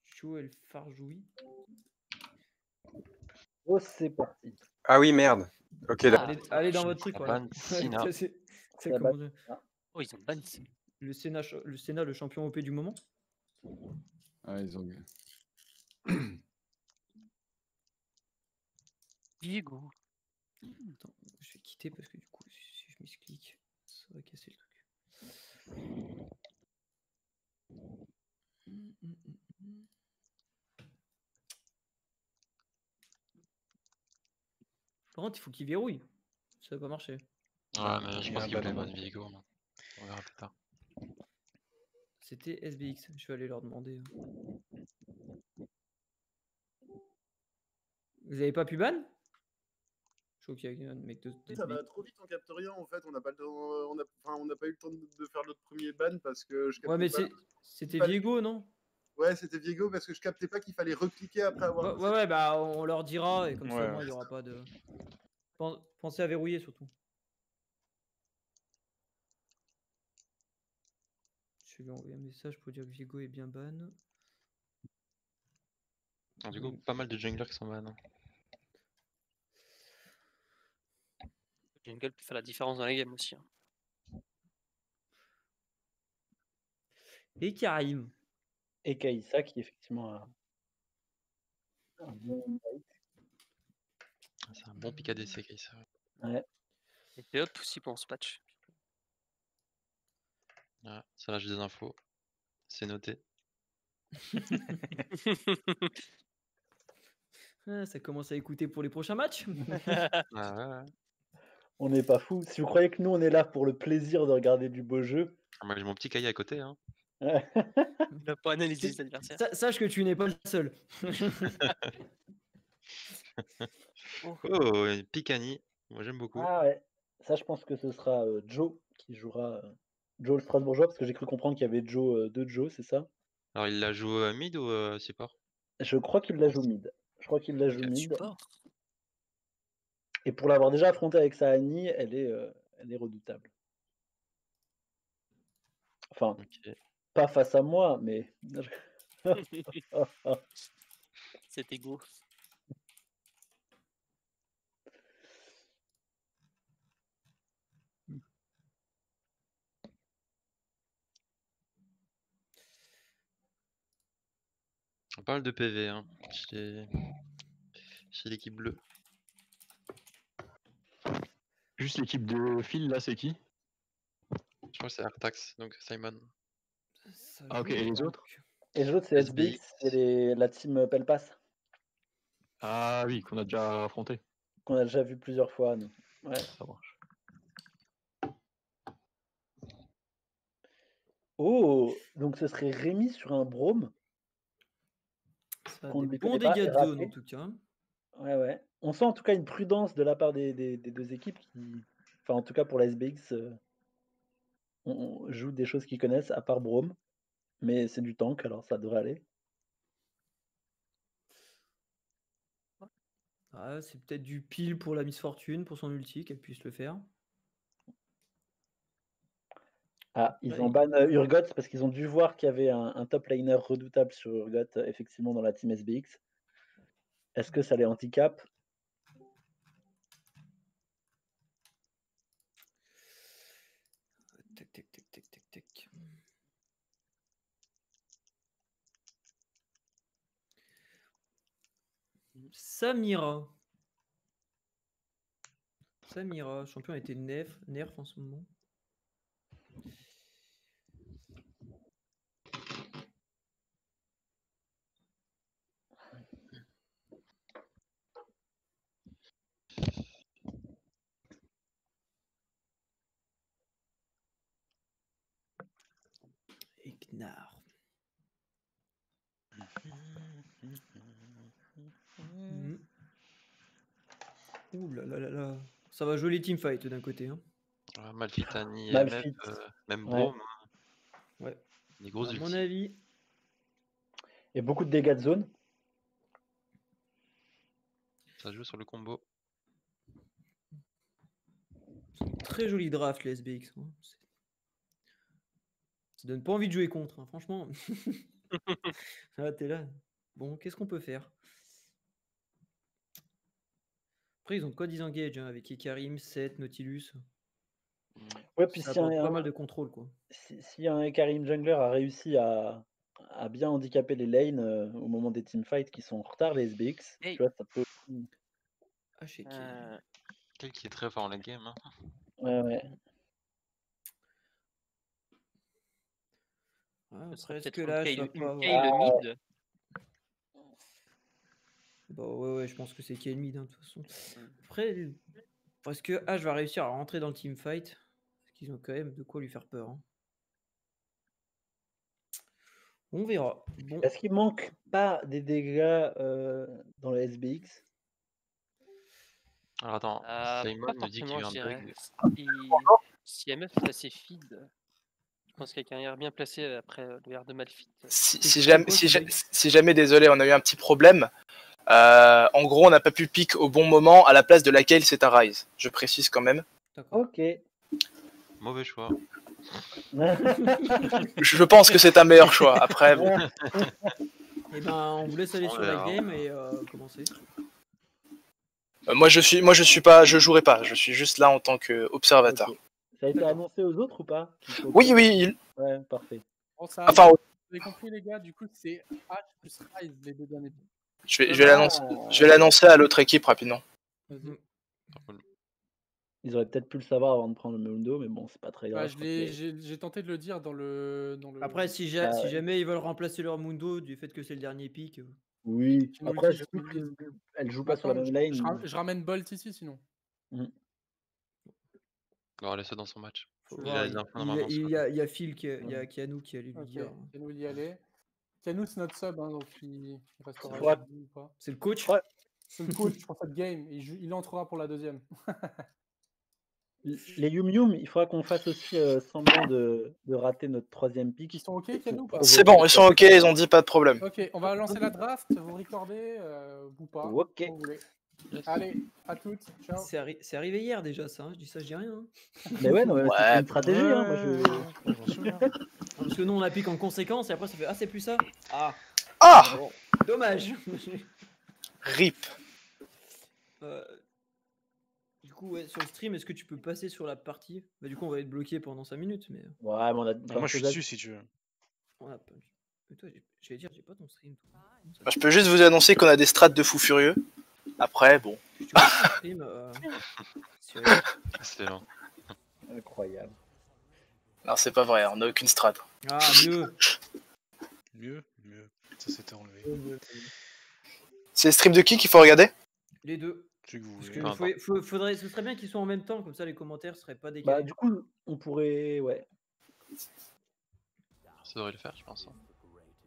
Joe El Farjoui. Oh, c'est parti. Ah oui, merde. Ok, d'accord. Allez dans votre truc, voilà. ban Sina. C'est Ça comment bat- dire. Oh, ils ont ban Sina. Le Sénat, le champion OP du moment. Ah, ils ont. Viego. Attends, je vais quitter parce que du coup, si je misclique, ça va casser le truc. Par contre, il faut qu'il verrouille. Ça va pas marcher. Ouais, mais je Il y a pense un qu'ils vont ban. ban Viego. On verra plus tard. C'était SBX. Je vais aller leur demander. Vous avez pas pu ban? Je crois qu'il y a un mec de. Ça va trop vite en captorian en fait, on n'a pas, on n'a pas eu le temps de faire notre premier ban parce que je captais Ouais, mais pas. c'était Viego, non? Ouais, c'était Viego parce que je captais pas qu'il fallait recliquer après avoir. Ouais, bah on leur dira et comme ça, Ouais. au moins, il n'y aura pas de. Pensez à verrouiller surtout. Je vais lui envoyer un message pour dire que Viego est bien ban. Du coup, pas mal de junglers qui sont ban. Jungle peut faire la différence dans les games aussi. Et Karim. Et Kaïssa qui effectivement a un bon fight. C'est un bon pick ADC, Kaïssa. Ouais. Et P-Up aussi pour ce patch. Ouais, ça là j'ai des infos. C'est noté. Ah, ça commence à écouter pour les prochains matchs. Ouais. On n'est pas fou. Si vous croyez que nous on est là pour le plaisir de regarder du beau jeu. Moi j'ai mon petit cahier à côté. Hein. Il n'a pas analysé les adversaires. Sache que tu n'es pas le seul. Oh, Picani. Moi j'aime beaucoup. Ah ouais. Ça je pense que ce sera Joe qui jouera. Joe le Strasbourgeois, parce que j'ai cru comprendre qu'il y avait deux Joe, c'est ça? Alors il la joue mid ou support? Je crois qu'il la joue mid. Je crois qu'il la joue mid. Support. Et pour l'avoir déjà affronté avec sa Annie, elle est redoutable. Enfin, pas face à moi, mais. C'est égo. Pas mal de PV hein, chez l'équipe bleue. Juste l'équipe de Phil, là, c'est qui? Je crois que c'est Artax, donc Simon. Ah, ok, et les autres? Et les autres, c'est SBX, c'est la team Pelpas. Ah oui, qu'on a déjà affronté. Qu'on a déjà vu plusieurs fois, nous. Ouais. Ça marche. Oh, donc ce serait Rémi sur un Brome. Ça a des bons dégâts de zone en tout cas. Ouais. On sent en tout cas une prudence de la part des deux équipes qui, enfin en tout cas pour la SBX, on joue des choses qu'ils connaissent à part Brome, mais c'est du tank alors ça devrait aller. Ah, c'est peut-être du pile pour la Miss Fortune, pour son ulti, qu'elle puisse le faire. Ah, ils ont ban Urgot parce qu'ils ont dû voir qu'il y avait un top laner redoutable sur Urgot, effectivement, dans la team SBX. Est-ce que ça les handicap? Tac. Samira, champion a été nerf en ce moment. Et Gnar. Ouh là. Ça va jouer les teamfights d'un côté. Hein. Malfitani, Malphite. même Brome. Ouais. Des grosses à ultis. mon avis. Et beaucoup de dégâts de zone. Ça joue sur le combo. Très joli draft les SBX. Hein. Ça donne pas envie de jouer contre, hein, franchement. Ah, t'es là. Bon, qu'est-ce qu'on peut faire? Après, ils ont de quoi disengage hein, avec Ikarim, Seth, Nautilus. Ouais, puis Ça si apporte pas un, mal de contrôle, quoi. si un Karim Jungler a réussi à bien handicaper les lanes au moment des teamfights qui sont en retard, les SBX, Hey. tu vois, ça peut. Ah, chez qui Quel qui est très fort en la game. Hein. Ouais. Ouais, Ce serait après, est-ce peut-être que une là, Kale, ça va une pas Kale avoir... mid. Bah ouais, je pense que c'est Kale mid, hein, de toute façon. Après, est-ce que H va réussir à rentrer dans le teamfight? Parce qu'ils ont quand même de quoi lui faire peur. Hein. On verra. Bon, Est-ce qu'il manque pas des dégâts dans la SBX? Alors attends, Simon Pas me dit qu'il y a forcément, je un dirais. bug. Si MF est assez feed, je pense qu'il y a quelqu'un bien placé après le R de Malfit. Si jamais, désolé, on a eu un petit problème. En gros, on n'a pas pu pick au bon moment. À la place de laquelle c'est un Rise. Je précise quand même. Ok. Mauvais choix. Je pense que c'est un meilleur choix. Après, bon. Eh ben, on vous laisse aller On sur la verra. game et commencer. Moi, je jouerai pas. Je suis juste là en tant qu'observateur. Ok. Ça a été annoncé aux autres ou pas? Oui. Ouais, parfait. Bon, ça Enfin, vous avez compris, les gars, du coup, c'est H plus Rise, les deux derniers. je vais l'annoncer à l'autre équipe rapidement. Vas-y. Ils auraient peut-être pu le savoir avant de prendre le Mundo, mais bon, c'est pas très grave. J'ai tenté de le dire dans le... Après, si jamais ils veulent remplacer leur Mundo du fait que c'est le dernier pick. Oui, Tu nous le après, dis, vu qu'elle joue Bah, pas sur la attends, même lane. je ramène Bolt ici, sinon. On va laisser dans son match. Faut Il voir, a les infos normalement il sur y a Phil, il y a Kianou qui allait lui Ok, dire. Kianou y aller. Kianou, c'est notre sub, hein, donc il restera Ouais. avec nous ou pas. C'est le coach. Ouais. C'est le coach pour cette game. Il entrera pour la deuxième. Les Yum Yum, il faudra qu'on fasse aussi semblant de rater notre troisième pick. Ils sont ok, Kianou ou pas? C'est bon, ils sont ok, ils ont dit pas de problème. Ok, on va lancer la draft. Vous recordez ou pas? Ok. Comme vous voulez. Allez, à toutes. Ciao. C'est arrivé hier déjà, ça. Hein. Je dis ça, je dis rien. Hein. Mais ouais, non, c'est une stratégie. Hein, moi, J'en souviens. Parce que nous, on applique en conséquence et après, ça fait ah, c'est plus ça. Ah. Ah Bon. Dommage. RIP. Du coup, ouais, sur le stream, est-ce que tu peux passer sur la partie? Bah, du coup, on va être bloqué pendant 5 minutes. Mais... Ouais, mais on a. Moi, je suis dessus si tu veux. On a pas... Mais toi, j'allais dire, j'ai pas ton stream. Toi. Je peux juste vous annoncer qu'on a des strats de fous furieux. Après, bon. Tu vois, ton stream, Excellent. Incroyable. Non, c'est pas vrai, on n'a aucune strat. Ah, mieux. Mieux. Ça s'était enlevé. C'est le stream de qui qu'il faut regarder? Les deux. Tu que vous Parce voulez. que faudrait, ce serait bien qu'ils soient en même temps, comme ça les commentaires seraient pas Bah, décalés. du coup, on pourrait. Ouais. Ça devrait le faire, je pense.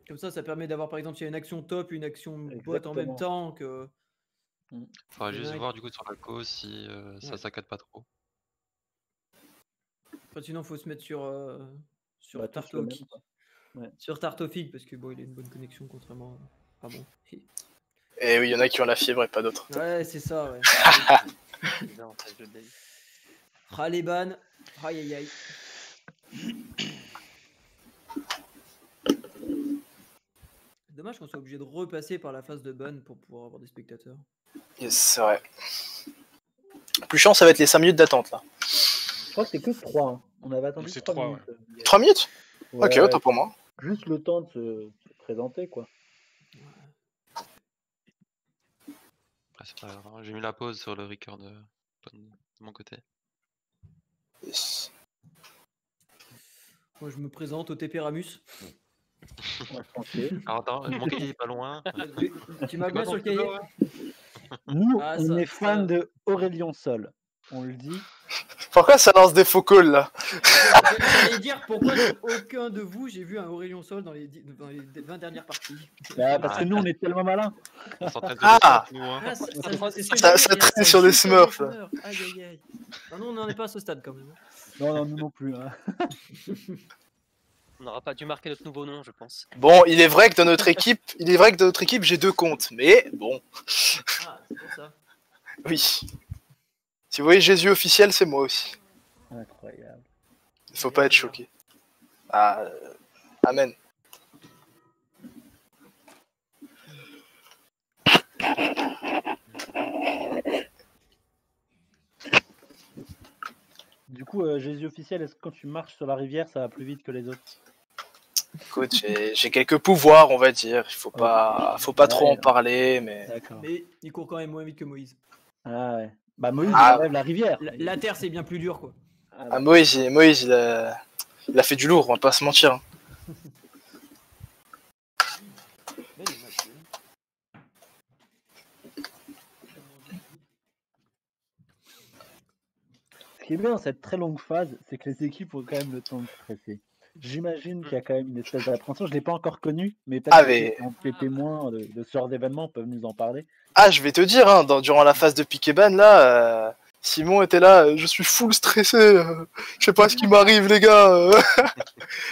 Comme ça permet d'avoir par exemple, s'il y a une action top, une action bot en Exactement. même temps. Que... Faudra Il y en juste a voir du coup sur la cause si ça saccade pas trop. Après, sinon, faut se mettre sur Bah, tous le même, Tartofig. quoi. Ouais. Sur Tartofig, parce que bon, il a une bonne connexion contrairement à... Ah bon. Et oui, il y en a qui ont la fibre et pas d'autres. Ouais, c'est ça, ouais. Ah, les bans. Aïe aïe aïe. Dommage qu'on soit obligé de repasser par la phase de ban pour pouvoir avoir des spectateurs. Yes, c'est vrai. Plus chiant, ça va être les 5 minutes d'attente là. Je crois que c'est que 3. Hein. On avait attendu C'est 3 3, minutes. 3 minutes? Ouais, Ok, autant pour moi. Juste le temps de se présenter, quoi. C'est pas grave, j'ai mis la pause sur le record de mon côté. Yes. Moi, je me présente au TP Ramus. Alors attends, mon cahier est pas loin. Tu m'as quoi sur le cahier? Nous, Ah, on ça- est fans ça- de Aurélien Sol. On le dit. Pourquoi ça lance des faux calls là? J'allais dire pourquoi dans aucun de vous j'ai vu un Aurélien Sol dans les 20 dernières parties. Bah, parce que nous, on est tellement malins. On s'entraîne Ah nous, hein. Ah, Ça traîne sur des smurfs. Aïe aïe aïe. Ah non, on n'en est pas à ce stade quand même. Non, nous non plus. Hein. On n'aura pas dû marquer notre nouveau nom, je pense. Bon, il est vrai que dans notre équipe, j'ai 2 comptes, mais bon. Ah, c'est pour ça. Oui. Si vous voyez Jésus officiel, c'est moi aussi. Incroyable. Il faut pas être choqué. Ah, amen. coup, Jésus officiel, est-ce que quand tu marches sur la rivière, ça va plus vite que les autres? Écoute, j'ai quelques pouvoirs, on va dire. Il faut pas trop en Ouais, parler, mais. d'accord. Mais il court quand même moins vite que Moïse. Ah ouais. Bah Moïse, il Ah, enlève la rivière. La terre, c'est bien plus dur, quoi. Ah, Ah, Moïse, il a fait du lourd, on va pas se mentir. Hein. Ce qui est bien dans cette très longue phase, c'est que les équipes ont quand même le temps de stresser. J'imagine qu'il y a quand même une espèce d'appréhension. Je ne l'ai pas encore connu, mais peut-être Ah, que mais- ceux qui ont été témoins de ce genre d'événements peuvent nous en parler. Ah, je vais te dire, hein, durant la phase de pick et ban, là, Simon était là, je suis full stressé, je sais pas ce qui m'arrive, les gars.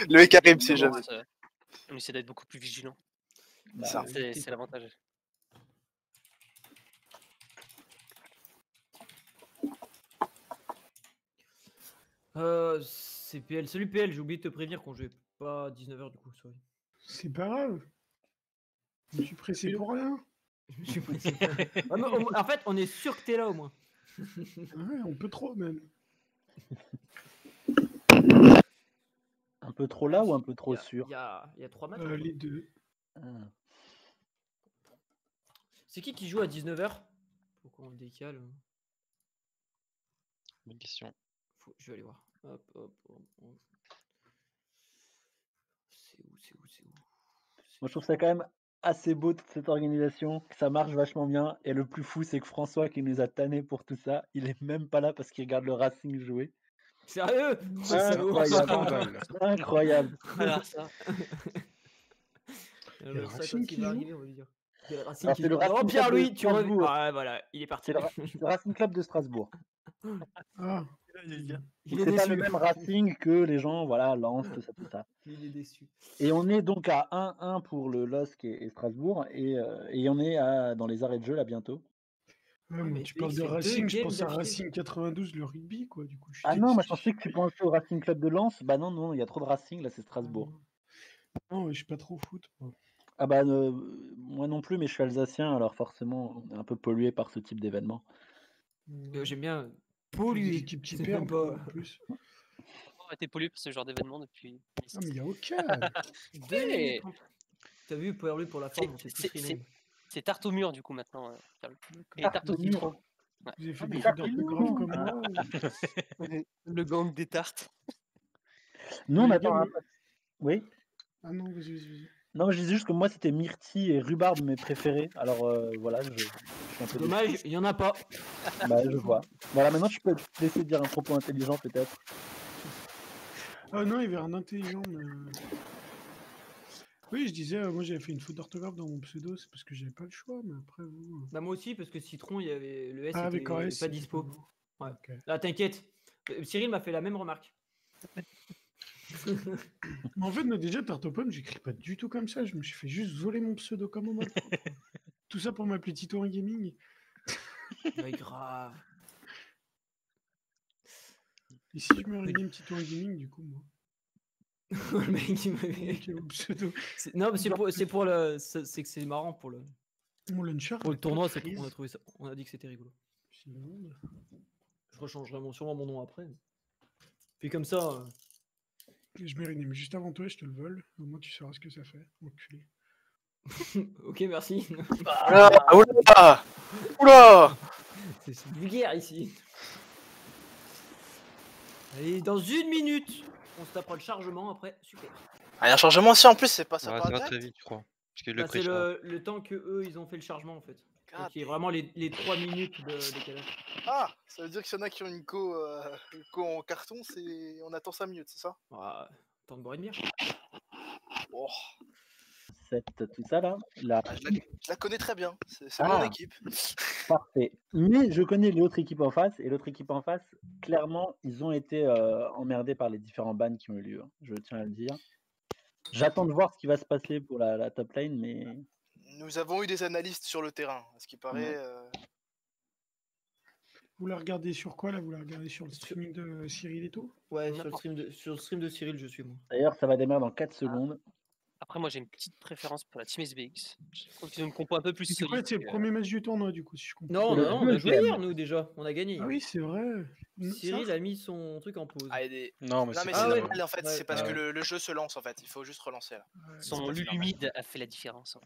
Le mec arrive, c'est jamais. On essaie d'être beaucoup plus vigilant. Bah, Ça. C'est l'avantage. C'est PL. Salut PL, j'ai oublié de te prévenir qu'on jouait pas à 19h du coup, sorry. C'est pas grave. Je me suis pressé pour rien. Je me suis pressé. Ouais, mais en fait, on est sûr que t'es là au moins. Ouais, on peut trop même. un peu trop là ou un peu trop sûr? Il y a 3 matchs. Les deux. Ah. C'est qui joue à 19h? Faut qu'on décale. Bonne question. Je vais aller voir. Hop, hop, hop, hop. C'est où Moi, je trouve ça quand même assez beau toute cette organisation, que ça marche vachement bien. Et le plus fou, c'est que François, qui nous a tannés pour tout ça, il est même pas là parce qu'il regarde le Racing jouer. Sérieux? Incroyable. Incroyable. Alors ça. le Racing qui joue arriver, on va lui dire. Il y a le Racing Alors, qui c'est le joue. Racing Oh Club Pierre-Louis, de tu reviens. Strasbourg. Ah voilà, il est parti. C'est le Racing Club de Strasbourg. Ah, Il C'est est pas le déçu. même Racing que les gens, voilà, lancent, tout ça, tout ça. Il est déçu. Et on est donc à 1-1 pour le LOSC et Strasbourg, et on est dans les arrêts de jeu là bientôt. ouais, mais tu parles de c'est deux Racing, je games pense à d'affilée. Racing 92, le rugby, quoi, du coup. Ah non, moi je pensais que tu pensais au Racing Club de Lens. Bah non, il y a trop de Racing, là c'est Strasbourg. Non, je suis pas trop foot. Moi. Ah bah moi non plus, mais je suis alsacien, alors forcément on est un peu pollué par ce type d'événement. J'aime bien Des polluer. équipes qui C'est perdent, même pas- quoi, en plus. On a été pollué par ce genre d'événement depuis. Ah, mais il y a aucun. 2 minutes 30. T'as vu, Pierre-Louis pour la forme, on s'est tous rename. C'est tarte au mur du coup maintenant. Et Tarte tarte au au mur. citron. Vous avez fait mais des tarte fautes au d'orthographe mur. comme moi ou- Le gang des tartes. Nous on les attend gars, un peu. Oui. Ah non, vas-y. Non, je disais juste que moi c'était myrtille et rhubarbe mes préférés. Alors voilà, je suis un peu Dommage, déçu. il y en a pas. Bah je vois. Voilà, maintenant je peux te laisser dire un propos intelligent peut-être. Ah non, il y avait un intelligent. Mais... Oui, je disais, moi j'avais fait une faute d'orthographe dans mon pseudo, c'est parce que j'avais pas le choix, mais après vous. Bah moi aussi, parce que Citron, il y avait le S Ah, avec était OS, pas dispo. bon. Ouais. Ok. Là, t'inquiète. Cyril m'a fait la même remarque. Mais en fait, moi, déjà, tarte aux pommes, j'écris pas du tout comme ça. Je me suis fait juste voler mon pseudo comme un malpropre. Tout ça pour m'appeler Tito en gaming. Ouais, grave. Et si je me rename Tito en gaming, du coup, moi. Le mec, il m'avait. Quel pseudo. Non, mais c'est pour le. C'est que c'est marrant pour le. Mon launcher. Pour le tournoi, c'est prise. on a trouvé ça. On a dit que c'était rigolo. C'est le monde. Je rechangerai sûrement mon nom après. Puis comme ça. Je m'ai renamé juste avant toi, je te le vole. Au moins, tu sauras ce que ça fait. Enculé. Ok, merci. Oula Oula C'est vulgaire ici. Allez, dans 1 minute, on se tapera le chargement après. Super. Ah, il y a un chargement aussi en plus, c'est pas ça. Ouais, part ça va direct très vite, je crois. Parce que le Bah, c'est pré-charge. le temps que eux ils ont fait le chargement en fait. God Donc il y a vraiment les 3 minutes de décalage. Ah, ça veut dire qu'il y en a qui ont une co en carton, on attend 5 minutes, c'est ça? Ah, tant de boire une bière. Oh, Tout ça là. je la connais très bien, c'est Ah. mon équipe. Parfait. Mais je connais l'autre équipe en face, et l'autre équipe en face, clairement, ils ont été emmerdés par les différents bans qui ont eu lieu. Je tiens à le dire. J'attends de voir ce qui va se passer pour la top lane, mais Nous avons eu des analystes sur le terrain, à ce qui paraît. Vous la regardez sur quoi là? Vous la regardez sur le streaming de Cyril et tout? Ouais, sur le stream de Cyril, je suis moi. d'ailleurs, ça va démarrer dans 4 secondes. Après, moi, j'ai une petite préférence pour la Team SBX. Je trouve qu'ils ont une compo un peu plus C'est quoi, solide. c'est le premier match du tournoi, du coup, si je comprends. Non, Le non, on a joué deuxième. hier, nous, déjà. On a gagné. Ah oui, c'est vrai. Cyril a mis son truc en pause. Ah, il y a des- Non, mais Non, c'est mais pas c'est ouais. normal en fait, Ouais. c'est parce Ah que ouais. le jeu se lance en fait, il faut juste relancer là. Son c'est pas Lulu normal. mid a fait la différence.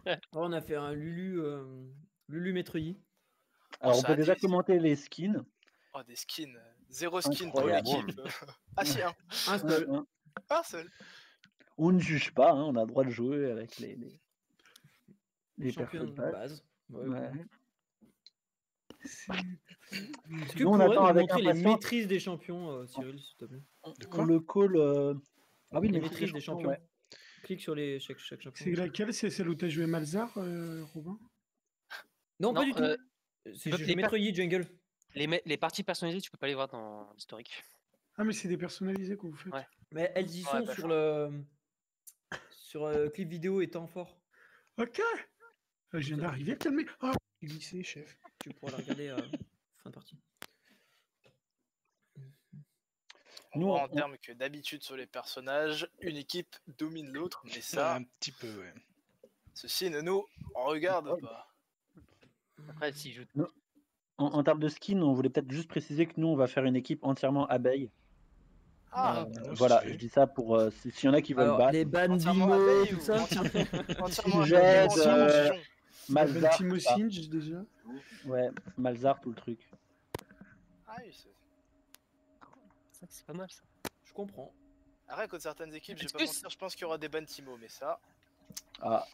Oh, on a fait un Lulu Maître-Yi. Alors, on ça peut a déjà des- commenter les skins. Oh, des skins. 0 skins pour Incroyable. l'équipe. Ah si, un. Un seul. Un seul. On ne juge pas, hein, on a le droit de jouer avec les Champion de personnages. base. Ouais. Ouais. Est-ce que Nous, tu on pourrais attend nous avec montrer les impatience. maîtrises des champions, Cyril, s'il te plaît? De On quoi? le call. Ah oui, Les maîtrise maîtrises des champions. ouais. Clique sur chaque champion. C'est laquelle? C'est celle où t'as joué Malzar, Robin? Non, pas Non, du tout. C'est peux- juste les Maître-Yi Jungle. Les parties personnalisées, tu peux pas les voir dans l'historique. Ah, mais c'est des personnalisés que vous faites. Ouais. Mais elles y sont d'accord. sur clip vidéo et temps fort. Ok. Je viens d'arriver, calmez. Oh, j'ai glissé, chef. Tu pourras la regarder fin de partie. On Nous, voit on- en termes que d'habitude sur les personnages, une équipe domine l'autre, mais Ça, ça, un petit peu, ouais. ceci ne nous regarde pas. Après, s'ils jouent. En termes de skin, on voulait peut-être juste préciser que nous, on va faire une équipe entièrement abeille. Ah, Voilà, stylé. je dis ça pour s'il y en a qui veulent Alors, battre. les bannes entièrement Bimo, abeille tout ou ça. entièrement Jet, abeille, entièrement pigeon. Malzar, Timo tout ça. Singe, déjà. Ouais, Malzar, tout le truc. Ah oui, C'est pas mal ça. Je comprends. Après, contre certaines équipes, je vais Est-ce pas que mentir, je pense qu'il y aura des bannes Timo, mais ça. Ah,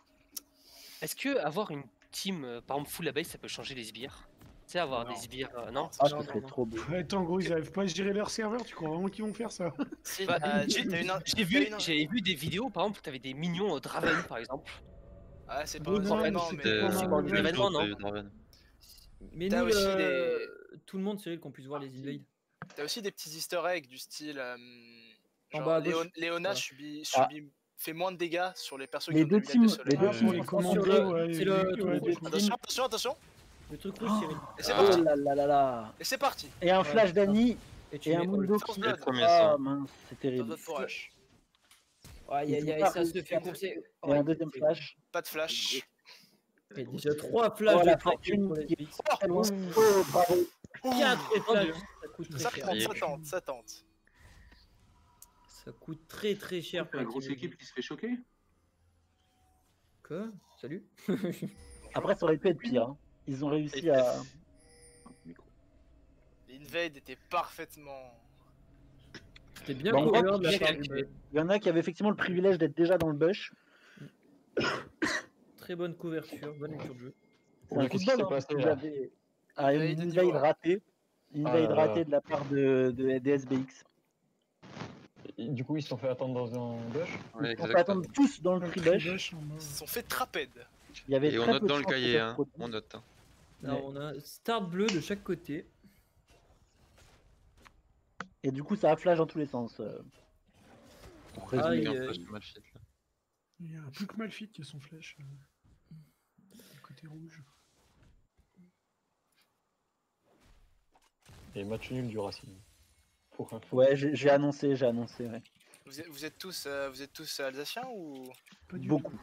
Est-ce que avoir une team, par exemple, full abeille, ça peut changer les sbires? Tu sais, avoir Non. des sbires. Non? ah, Non, ce serait non. trop beau. Ouais, attends, gros, ils arrivent pas à gérer leur serveur. Tu crois vraiment qu'ils vont faire ça? Si, Bah, t'as J'ai une... vu, j'avais vu des vidéos, par exemple, où t'avais des minions Draven, par exemple. Ah, c'est pas Oui, un non, événement, mais mais. c'était pas C'est mal. dans les Ouais, événements, non? Mais T'as nous, aussi des- tout le monde, Cyril, qu'on puisse voir les invades. T'as aussi des petits easter eggs du style. En Genre, bas à gauche. Léona Ah. fait moins de dégâts sur les persos Les qui ont deux des lunettes teams, de soleil. les deux Ah, teams pour les sont commandos, sur ouais, c'est le ouais, truc les rouge. deux teams. Attention, attention, attention. Le truc rouge, Cyril. Et c'est Oh parti. là là là là. Et c'est parti. Et un flash d'Annie Et tu et un mets Mundo First qui. blood. premier Ah sang. mince, c'est Dans terrible. notre forage. Aïe, aïe, aïe, ça se fait courser. Et un deuxième flash. Pas de flash. Et déjà 3 flashs Oh, la de fortune pour les fortune SBX. Très loin. Oh, bravo. 4 flashs. Ça coûte très Ça cher. tente, ça tente, ça tente. Ça coûte très très cher pour La la grosse team équipe SBX. qui se fait choquer. Quoi? Salut. Après, ça aurait pu être pire. Hein. Ils ont réussi à. L'invade était parfaitement. C'était bien Bon, couvert de la bien part calculé. du- Il y en a qui avaient effectivement le privilège d'être déjà dans le bush. Très bonne couverture, bonne lecture de jeu. C'est un Qu'est-ce qui football. s'est Hein. passé, Vous là avez Invade une de invade niveau, là. ratée. Une Ah invade là là. ratée de la part des SBX. Et du coup, ils se sont fait attendre dans un bush. Ouais, Ils se sont fait exactement. attendre tous dans le Un free bush. tribush en bas. Ils se sont fait trapède. Il y avait Et on très note peu de dans le chances cahier, d'être hein. protégé. On note. Hein. Là, on a start bleu de chaque côté. Et du coup, ça a flash dans tous les sens. Pour Ah, résumer. il y a- Flash de Malphite, là. Il y a plus que Malphite qui a son flash. Côté rouge. Et match nul du Racing. Pour info. Ouais, j'ai annoncé, ouais. Vous êtes tous alsaciens ou Pas du Beaucoup.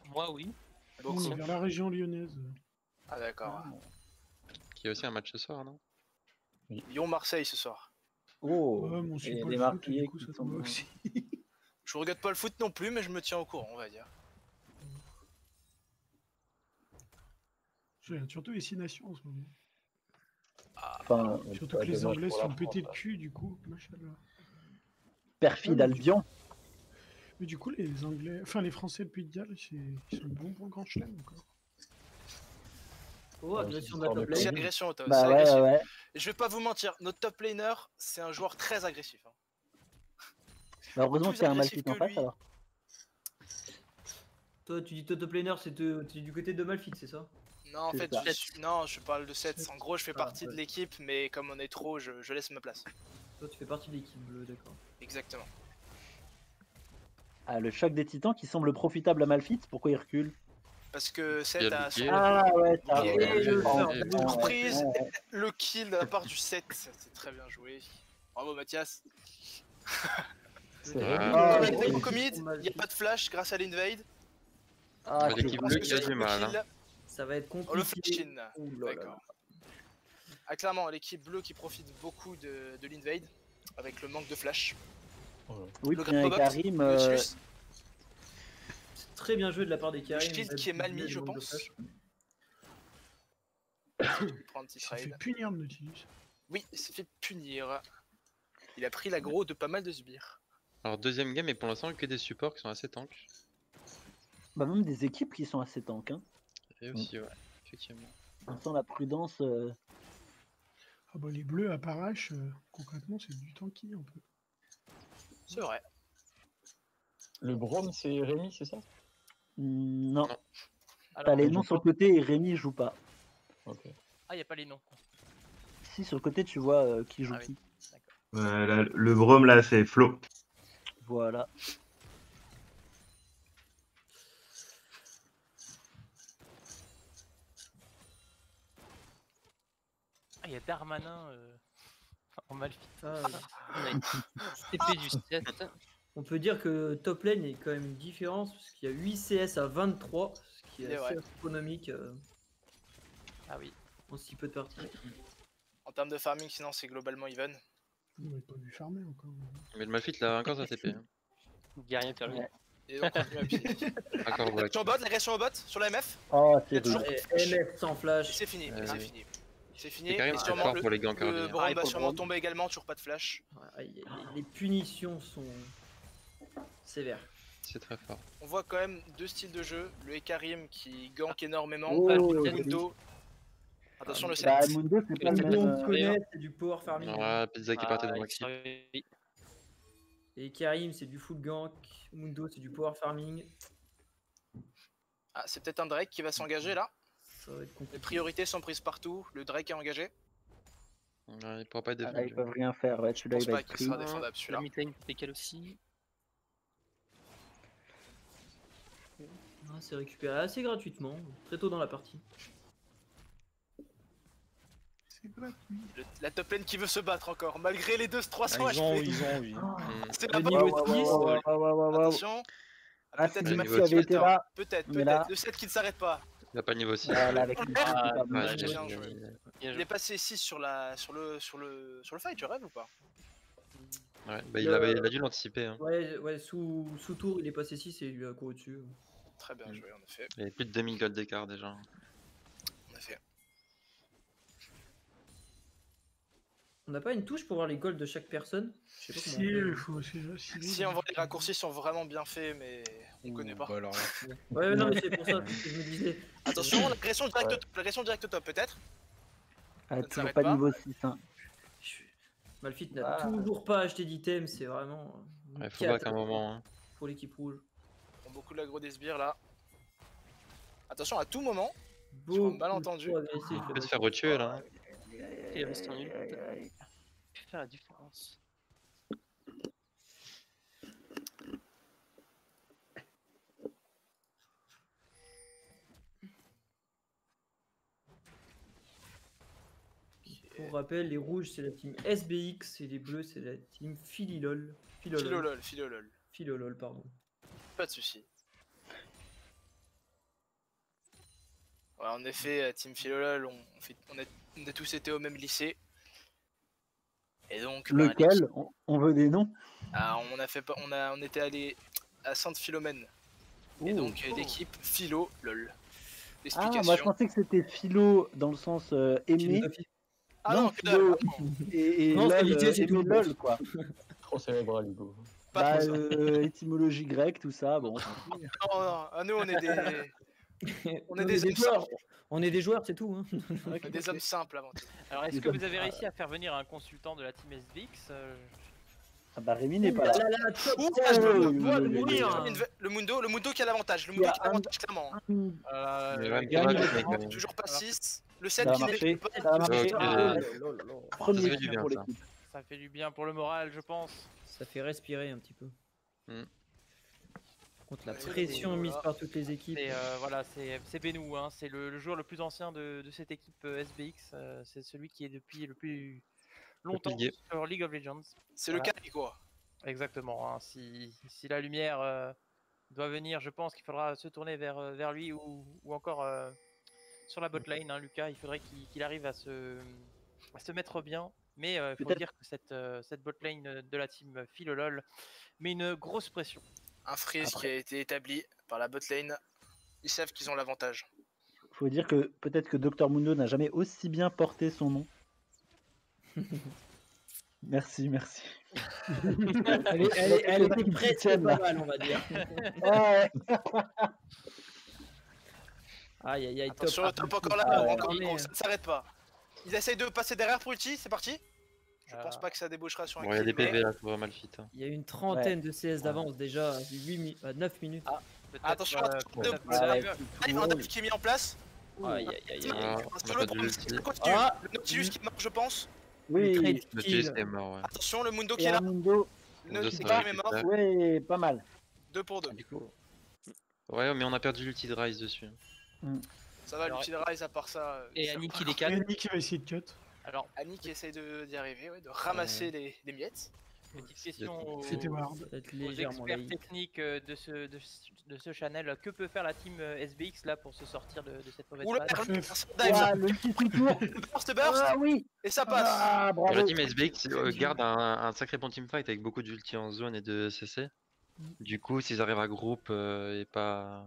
Moi, oui. tout. beaucoup? Vers la région lyonnaise. Ah d'accord. Qui a aussi un match ce soir, non? Lyon-Marseille ce soir. Oh, Ouais, mais on suit et pas les le foot, marqués du coup, qui ça sont... tombe aussi. Je regarde pas le foot non plus, mais je me tiens au courant, on va dire. Je regarde surtout les 6 nations en ce moment. Enfin, Surtout que les Anglais sont pétés le cul, du coup. Machallah. perfide Albion. Mais du coup, les Anglais, enfin les Français de Pays de Galles, ils sont bons pour le Grand Chelem encore. Oh, agression de c'est la top fort de C'est lane. agression au top. Bah c'est ouais, agressif. ouais. Et je vais pas vous mentir, notre top laner, c'est un joueur très agressif. Hein. Bah, heureusement Plus qu'il y a un agressif Malphite en que face lui. alors. Toi, tu dis top laner, t'es du côté de Malphite, c'est ça? Non, en C'est fait, ça. non, je parle de 7. En gros, je fais Ah, partie de ouais. l'équipe, mais comme on est trop, je laisse ma place. Toi, tu fais partie de l'équipe bleue, d'accord. Exactement. Ah, le choc des titans qui semble profitable à Malphite, pourquoi il recule? Parce que Il y 7 a le a bouclier. Ah ouais, t'as Et le surprise, Ouais, ouais. le kill de la part du 7. C'est très bien joué. Bravo Mathias. C'est Avec les Comid, il n'y a pas de flash grâce à l'invade. Ah, L'équipe bleue qui a du mal. Hein. Ça va être Oh, compliqué. le flash-in. Ouh là là. D'accord. Ah, clairement, l'équipe bleue qui profite beaucoup de l'invade avec le manque de flash. Oui, Le puis un Grabobot, Karim. le Nautilus, C'est très bien joué de la part des le Karim. shield qui est mal mis, je pense. Prends un petit Il s'est fait trade. punir le Nautilus. Oui, il s'est fait punir. Il a pris l'aggro de pas mal de sbires. Alors deuxième game, et pour l'instant que des supports qui sont assez tanks. Bah, même des équipes qui sont assez tank. Hein. Et aussi, ouais, effectivement. On sent la prudence. Ah bah les bleus à Parache, concrètement, c'est du tanky un peu. C'est vrai. Le Brom, c'est Rémi, c'est ça? Non. Non. T'as les noms sur le côté et Rémi joue pas. Ok. Ah, il n'y a pas les noms. Si, sur le côté, tu vois qui joue Ah oui. qui. Le Brome là, c'est Flo. Voilà. Ah, il y a Darmanin en Malphite. Ça, TP du 7. on peut dire que top lane il y a quand même une différence parce qu'il y a 8 CS à 23, ce qui est C'est assez vrai. astronomique Ah oui. en si peu de parties. En termes de farming, sinon, c'est globalement even. On n'avait pas vu farmer encore. Mais le Malphite là encore sa TP. Hein. Guerrier terminé. Ouais. Et donc, on continue à pied. Encore ouais. L'agression au bot sur la MF. Oh, Il y a c'est toujours rude. pas de flash. MF sans flash. C'est fini, Ouais. c'est fini. C'est fini. C'est quand même Et très sûrement fort pour les ganks le early. Brom va pour le sûrement Brom. tomber également, toujours pas de flash. Les punitions sont sévères. C'est très fort. On voit quand même deux styles de jeu. Le Ekarim qui gank énormément. Oh, le joli. Mundo. Attention le 7. Bah, Mundo, c'est pas le Tout le même. monde connaît, c'est du power farming. Ouais, Pizza qui partait dans Ah, l'équipe. Et Karim, c'est du full gank. Mundo, c'est du power farming. Ah, c'est peut-être un Drake qui va s'engager là. Ça va être Les compliqué. priorités sont prises partout. Le Drake est engagé. Ouais, il pourra pas être Ah, là, défendu. ils peuvent rien faire. Ouais, Je celui-là, pense il va pas être qu'il pris. sera défendable celui-là. La midlane décale aussi. Ah, c'est récupéré assez gratuitement, très tôt dans la partie. C'est gratuit. La top lane qui veut se battre encore, malgré les 300 ils ont HP. envie. C'est Le la niveau bonne. 10, Attention. Ah, si Peut-être le le mec niveau avait été là. Peut-être, Mais là- peut-être. Le 7 qui ne s'arrête pas. Il a pas de niveau 6. Là, avec une Ah, petite Ouais, ouais, j'ai- bien j'ai- joué. Bien Il joué. est passé 6 sur le fight, je rêve ou pas? Ouais, bah, il a dû l'anticiper. Hein. Ouais, sous tour, il est passé 6 et il lui a couru dessus. Très bien joué en effet. Il y a plus de 2000 gold d'écart déjà. En effet. On n'a pas une touche pour voir les golds de chaque personne? Je sais pas comment Si, on fait. il faut Si en vrai les raccourcis sont vraiment bien faits, mais on connaît pas. Bah alors là. Ouais, non, mais c'est pour ça que je me disais. Attention, l'agression direct au top peut-être. Ah, ne toujours s'arrête pas pas. niveau 6. Hein. Malphite n'a Ah. toujours pas acheté d'items, c'est vraiment. une Ouais, faut back un cata moment. Hein. pour l'équipe rouge. On beaucoup de l'aggro des sbires là. Attention à tout moment. Beau malentendu. Il peut se faire retuer là. Il reste en une. Faire la différence. Pour rappel, les rouges c'est la team SBX et les bleus c'est la team Philolol. Philolol. Pardon. Pas de soucis. Ouais, en effet, Team Philolol, on a tous été au même lycée. Et donc, bah, Lequel on veut des noms. Ah, on était allé à Sainte-Philomène. Et Oh. donc, l'équipe Philo, lol. Ah, L'explication. moi je pensais que c'était philo dans le sens aimé. Ah non, non, que philo dalle, et Non, c'est lol, l'idée, c'est aimer tout. lol quoi. Trop cérébral, Hugo. Pas Bah, trop ça. étymologie grecque, tout ça, bon. Non, non, ah, nous on est des. On est On des est hommes joueurs. simples. On est des joueurs, c'est tout. Hein. On est des hommes simples avant tout. Alors, est-ce Les que hommes- vous avez réussi à faire venir un consultant de la team SBX Ah bah Rémi n'est pas là. top Ouh, stage de oh, bois de oui, oui, mourir. Le Mundo qui a l'avantage. Le Il y Mundo a qui a l'avantage clairement. hein. Il y a même Yannick, pas de il mec, quand même. Toujours pas 6. Le 7 Ça a qui marché, n'est pas. ça a marché. Ok. Ah, Premier Ça fait du kill bien, pour ça. l'équipe. Ça fait du bien pour le moral, je pense. Ça fait respirer un petit peu. Hmm. Contre la Ouais, pression voilà. mise par toutes les équipes. Et voilà, c'est Benou, hein, c'est le joueur le plus ancien de cette équipe SBX. C'est celui qui est depuis le plus longtemps Fatigué. sur League of Legends. C'est le Voilà. Kali quoi. Exactement. Hein. Si la lumière doit venir, je pense qu'il faudra se tourner vers lui ou encore sur la bot lane. Hein, Lucas, il faudrait qu'il arrive à se mettre bien. Mais il faut dire que cette bot lane de la team Philolol met une grosse pression. Un freeze qui a été établi par la bot lane. Ils savent qu'ils ont l'avantage. Faut dire que peut-être que Dr Mundo n'a jamais aussi bien porté son nom. Merci. Elle était presque pas mal, on va dire. Ouais. Aïe, Attention, le top encore là, ça ne s'arrête pas. Ils essayent de passer derrière pour ulti, c'est parti. Je pense pas que ça débouchera sur un Bon, il y a des PV là pour Malphite. Hein. Il y a une trentaine de CS d'avance déjà, 9 minutes. Attention, un dive qui est mis en place. Aïe. Le Nautilus qui marche, je pense. Oui, le Nautilus est mort. Ouais. Attention, le Mundo qui est là. Mundo. Le Nautilus est mort. Oui, pas mal. 2 pour 2. Ouais, mais on a perdu l'ulti de Rise dessus. Ça va, l'ulti de Rise à part ça. Et Annie qui décale. Annie qui va essayer de cut. Alors, Annie qui essaye d'y arriver, de ramasser les miettes. Petite question aux experts techniques de ce channel. Que peut faire la team SBX là pour se sortir de cette mauvaise phase? Le petit free tour. Burst. Ah oui. Et ça passe. La team SBX garde un sacré bon teamfight avec beaucoup d'ulti en zone et de CC. Du coup, s'ils arrivent à groupe et pas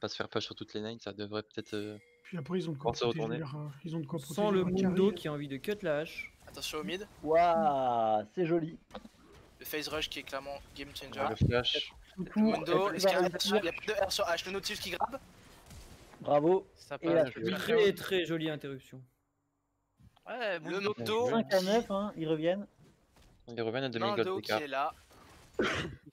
se faire push sur toutes les lanes, ça devrait peut-être Puis après, ils ont de quoi retourner. Ils ont de quoi protéger. Sans le Mundo qui a envie de cut la hache. Attention au mid. Waouh, c'est joli. Le phase rush qui est clairement game changer. Le flash. Le Mundo, il y a pas de R sur H. Le Nautilus qui grabe. Bravo. Ça passe. Très jolie interruption. Ouais, le Nocto. 5 à 9, hein, ils reviennent. Ils reviennent à 2000 Nando gold qui est là. Il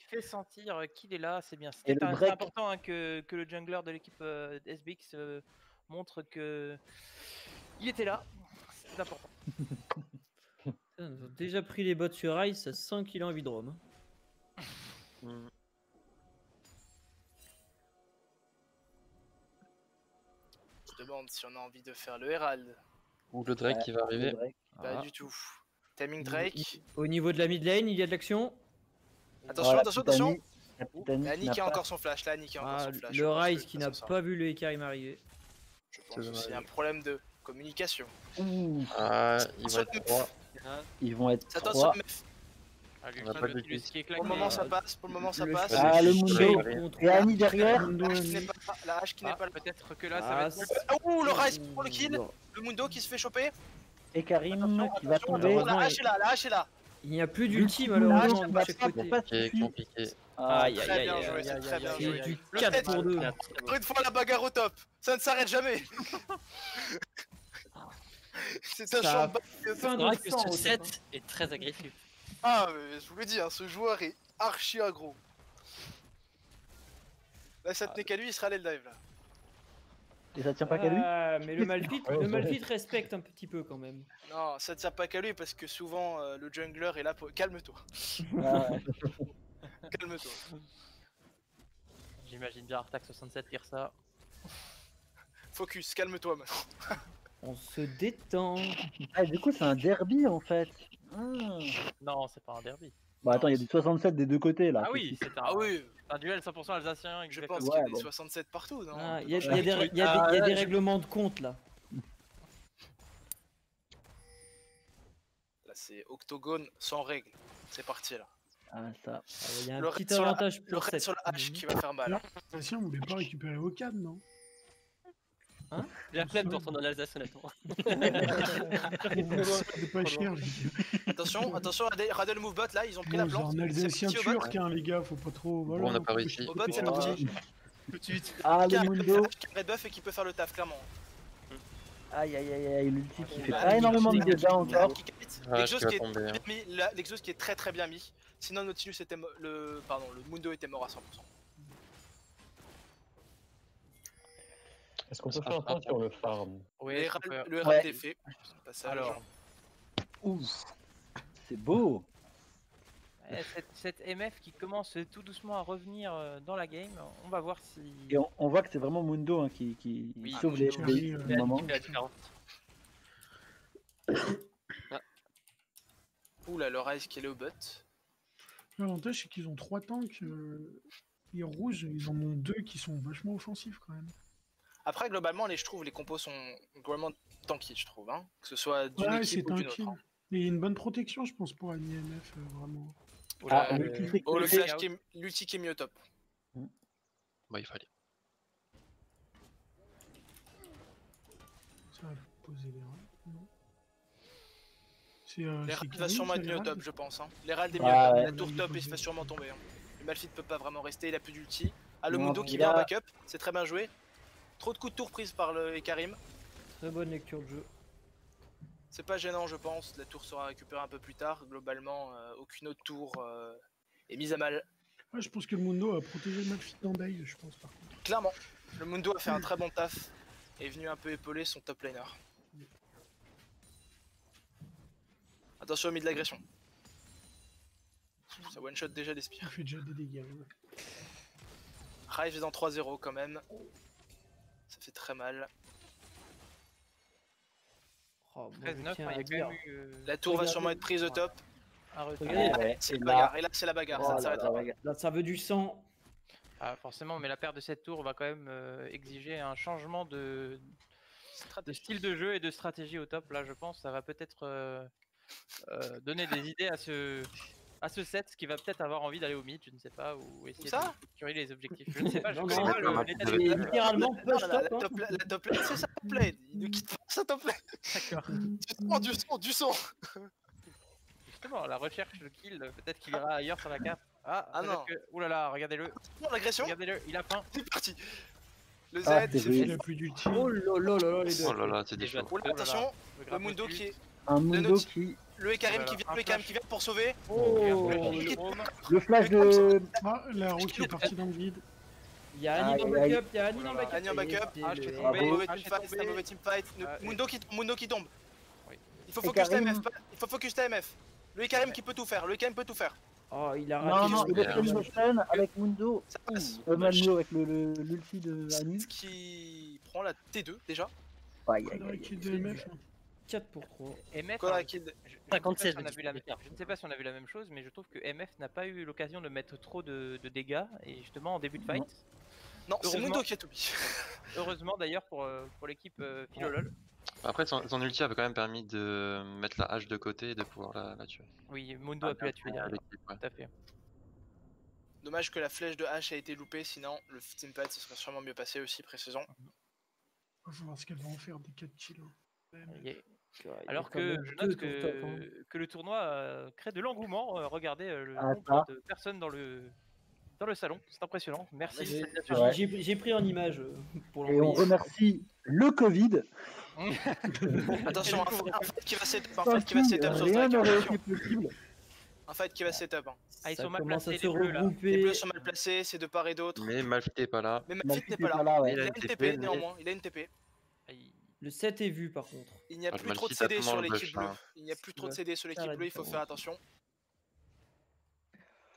fait sentir qu'il est là, c'est bien. Et C'est le break. important hein, que le jungler de l'équipe SBX montre que il était là. C'est important. Ils ont déjà pris les bots sur Ice, ça sent qu'il a envie de Rome. Je demande si on a envie de faire le Herald. Ou le Drake qui va arriver. Pas du tout. Timing Drake. Au niveau de la mid lane, il y a de l'action. Attention, attention. Annie Annie qui a encore son flash. Là, Annie qui a encore son flash. Le Rise qui n'a pas vu le Ekarim arriver. Je pense que c'est un problème de communication. Ah, il va être 3. Ils vont être Attention, 3. On a pas de plus. Pour le moment, ça passe. Pour le moment, ça passe. Ah, le Mundo. Et Annie derrière. La hache qui n'est pas là. Peut-être que là, ça va être. Ouh, le Rise pour le kill. Le Mundo qui se fait choper. Et Karim qui va tomber. La hache est là, la hache est là. Il n'y a plus d'ulti malheureusement de chaque côté. Compliqué. Aïe, Très bien joué, c'est très bien joué. Du 4 pour 2. Encore une fois, la bagarre au top. Ça ne s'arrête jamais. C'est un champ de bataille. C'est vrai que ce set est très agressif. Ah, mais je vous le dis, hein, ce joueur est archi aggro. Là, ça tenait qu'à lui, il sera allé le dive là. Et ça tient pas qu'à lui. Mais le Malphite respecte un petit peu quand même. Non, ça tient pas qu'à lui parce que souvent le jungler est là pour. Calme-toi. Calme-toi. J'imagine bien Artak 67 lire ça. Focus, calme-toi maintenant. On se détend. Ah, du coup, c'est un derby en fait. Non, c'est pas un derby. Bon, attends, il y a du 67 des deux côtés là. Ah oui, c'est un duel 100% alsacien. Je pense qu'il y a des 67 partout, non? Il y a des règlements de compte là. Là, c'est octogone sans règle. C'est parti là. Ah, ça. Il y a un Le petit raid sur la- avantage le pour raid cette. sur la hache qui va faire mal. Attention, on voulait pas récupérer au cadre, non? J'ai la flemme de retourner en Alsace honnêtement. C'est pas cher, les gars. Attention, Radel move bot là, ils ont pris la Bon, plante. c'est un Alsacien C'est parti au bot. turc, hein, les gars, faut pas trop. Voilà, Bon, on n'a pas réussi. Au bot, c'est parti. Tout de suite. Ah, Qui a le un Mundo. red buff et qui peut faire le taf, clairement. Aïe, aïe, aïe, aïe, l'ulti qui fait Là, pas énormément de dégâts encore. L'exhaust qui est tomber, très hein. bien mis, l'exhaust qui est très bien mis. Sinon, Nautilus était le Mundo était mort à 100%. Est-ce qu'on peut faire un point sur le farm? Oui, Le RAD est fait. Passage. Alors, Ouf, c'est beau. cette MF qui commence tout doucement à revenir dans la game, on va voir si. Et on voit que c'est vraiment Mundo hein, qui sauve les oui, du moment. Il fait la différence. Ouh là, le Rise qui est au bot. L'avantage, c'est qu'ils ont 3 tanks. Les rouges, ils en ont 2 qui sont vachement offensifs quand même. Après, globalement, je trouve les compos sont globalement tanky, je trouve. Hein. Que ce soit d'une Ouais, c'est équipe ou d'une autre. tranquille. Hein. Et il y a une bonne protection, je pense, pour un IMF, vraiment. Le flash qui est l'ulti qui est mis au top. Bah, il fallait. Ça va poser les rats. Non. Les rats c'est va qui, sûrement c'est être les mis au rats top, je pense. Hein. Les rats est mis au Ah, top. ouais. La tour top, il se fait sûrement tomber. Hein. Le Malphite peut pas vraiment rester, il a plus d'ulti. Ah, le Non, Mundo qui il vient en a- backup, c'est très bien joué. Trop de coups de tour prise par le Ekarim. Très bonne lecture de jeu. C'est pas gênant, je pense. La tour sera récupérée un peu plus tard. Globalement, aucune autre tour est mise à mal. Ouais, je pense que le Mundo a protégé le Malphite d'Andaï, je pense, par contre. Clairement, le Mundo a fait un très bon taf et est venu un peu épauler son top laner. Attention au mid de l'agression. Ça one shot déjà les spires. Il fait déjà des dégâts. Ouais. Rive est en 3-0 quand même. Ça fait très mal. Oh, 13-9, il y a quand même eu. La tour va sûrement être prise au top. Un retard. Regardez, C'est la bagarre. Et là, c'est la bagarre. Oh Ça ne là s'arrête là, pas. là, ça veut du sang. Ah, forcément, mais la perte de cette tour va quand même exiger un changement de style de jeu et de stratégie au top. Là, je pense, ça va peut-être donner des idées à ce set qui va peut-être avoir envie d'aller au mid, je ne sais pas, ou essayer ça de capturer les objectifs. Je ne sais pas, je Non, connais non, pas non, l'état c'est des littéralement Non, push la top. top lane, la top lane, c'est sa top lane. Il ne quitte pas sa top lane. D'accord. Du son. Justement, la recherche de kill, peut-être qu'il ira ailleurs sur la carte. Ah, Ah non. Ouh là là, regardez-le. Non, l'agression. Regardez-le, il a faim. C'est parti. Le Z, Ah, c'est terrible. Il a plus d'ulti. Oh là là là là, les deux. Oh là là, c'est des Déjà, choses. Oh là, attention, le grappin Mundo dessus. qui est. Un Mundo Naughty. qui. Le Ekarim Voilà, qui vient, un le Ekarim flash. qui vient pour sauver. Oh, Le Chrome. Le flash de. Ah, la roue qui est partie dans le vide. il y a Annie en Aïe, aïe. backup, il y a Annie en backup. Annie en backup. Et Ah, c'est je le- fais C'est tomber. un mauvais Ah, j'ai teamfight, c'est un tombé. mauvais teamfight. Ah, Mundo qui tombe. Oui. Il faut focus Ekarim. TMF. Il faut focus TMF. Le Ekarim qui peut tout faire. Le Ekarim peut tout faire. Oh, il a Non, raté. non, il a fait merde. une stun avec Mundo. Ça passe. Mundo avec l'ulti de Annie. Qui prend la T2 déjà. Aïe, aïe, Faudrait aïe. qu'il y ait de MF. 4 pour 3. MF, Kodra alors, kill. je 57 ne sais pas si on a vu la même chose, mais je trouve que MF n'a pas eu l'occasion de mettre trop de dégâts, et justement en début de fight. Non, c'est Heureusement. Mundo qui a tout mis. Heureusement d'ailleurs pour l'équipe Philolol. Après, son ulti avait quand même permis de mettre la hache de côté et de pouvoir la tuer. Oui, Mundo a pu la tuer derrière. L'équipe, ouais. Tout à fait. Dommage que la flèche de H a été loupée, sinon le teamfight se serait sûrement mieux passé aussi pré-saison. Il faut voir ce qu'elle va en faire des 4 kills. Alors que je note que le tournoi crée de l'engouement. Regardez le Ah, nombre ça. de personnes dans le salon, c'est impressionnant. Merci. J'ai- félicitations. Ouais. J'ai pris en image pour Et on l'envoyer. remercie le Covid. Attention, un fight qui va setup, un Sans fight qui va qui setup sur rien Striker. n'aurait Attention. été possible. Un fight qui va setup. Hein. Ah, ils Ça sont mal commence à placés se les bleus là. Les regrouper. bleus sont mal placés, c'est de part et d'autre. Mais Malphite est pas là. Mais Malphite Malphite n'est est pas pas là. là, ouais. Il a Il a une une TP TP, néanmoins, il a une TP. Le 7 est vu par contre. Il n'y a Ah, plus trop de Malphite a CD sur tellement l'équipe rush, bleue. hein. Il n'y a plus trop de va CD sur l'équipe faire la bleue, il faut faire attention.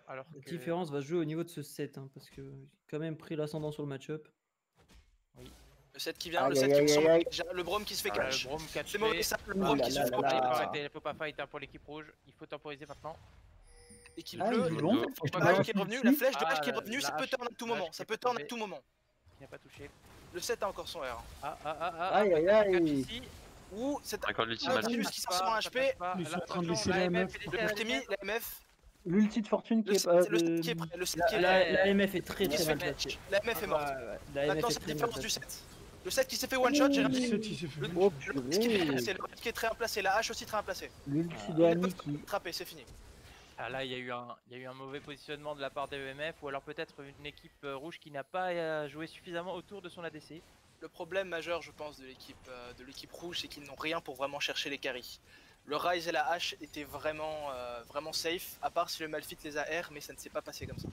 Alors La que différence va jouer au niveau de ce 7, hein, parce que j'ai quand même pris l'ascendant sur le match-up. Le 7 qui vient, Aïe, le 7 aïe, qui aïe, ressemble aïe. déjà. Le Brom qui se fait le catch. Brom catch C'est mauvais ça, le Oh Brom là qui se là fait là Il là. catch. faut arrêter, il faut pas fight hein, pour l'équipe rouge. Il faut temporiser maintenant. Équipe Ah, bleue, ils le l'ont. flash de Ah, H qui est revenu, la flèche de Ah, H qui est la- revenue, la ça peut hache- turn à tout la moment. hache Ça qui peut est turn à tombée. tout moment. Il n'a pas touché. Le 7 a encore son R. Aïe, aïe, Catch aïe. ici. Ouh, c'est Encore l'ulti Ah, Malphite. Nautilus qui sort sur un Ça HP. passe pas. Ils sont Là, en train de attention, laisser la la MF. MF, Le TMI, la MF. L'ulti de fortune qui Le est pas. 7 qui est prêt. Le 7 qui est La, prêt. la MF est très Il se très fait mal catch. placée. La MF est morte. La MF Maintenant, est c'est très la mal différence du placée. 7. Le 7 qui s'est fait one shot, j'ai Le raté. 7, il s'est fait. Oh, Le 8 qui est purée. placé, le 8 qui est très bien placé, la hache aussi très bien placée. L'ulti de Ils Annie peuvent qui. attraper, c'est fini. Ah, là, il y a eu un mauvais positionnement de la part des EMF, ou alors peut-être une équipe rouge qui n'a pas joué suffisamment autour de son ADC. Le problème majeur, je pense, de l'équipe rouge, c'est qu'ils n'ont rien pour vraiment chercher les carries. Le Ryze et la hache étaient vraiment safe, à part si le Malphite les a R, mais ça ne s'est pas passé comme ça.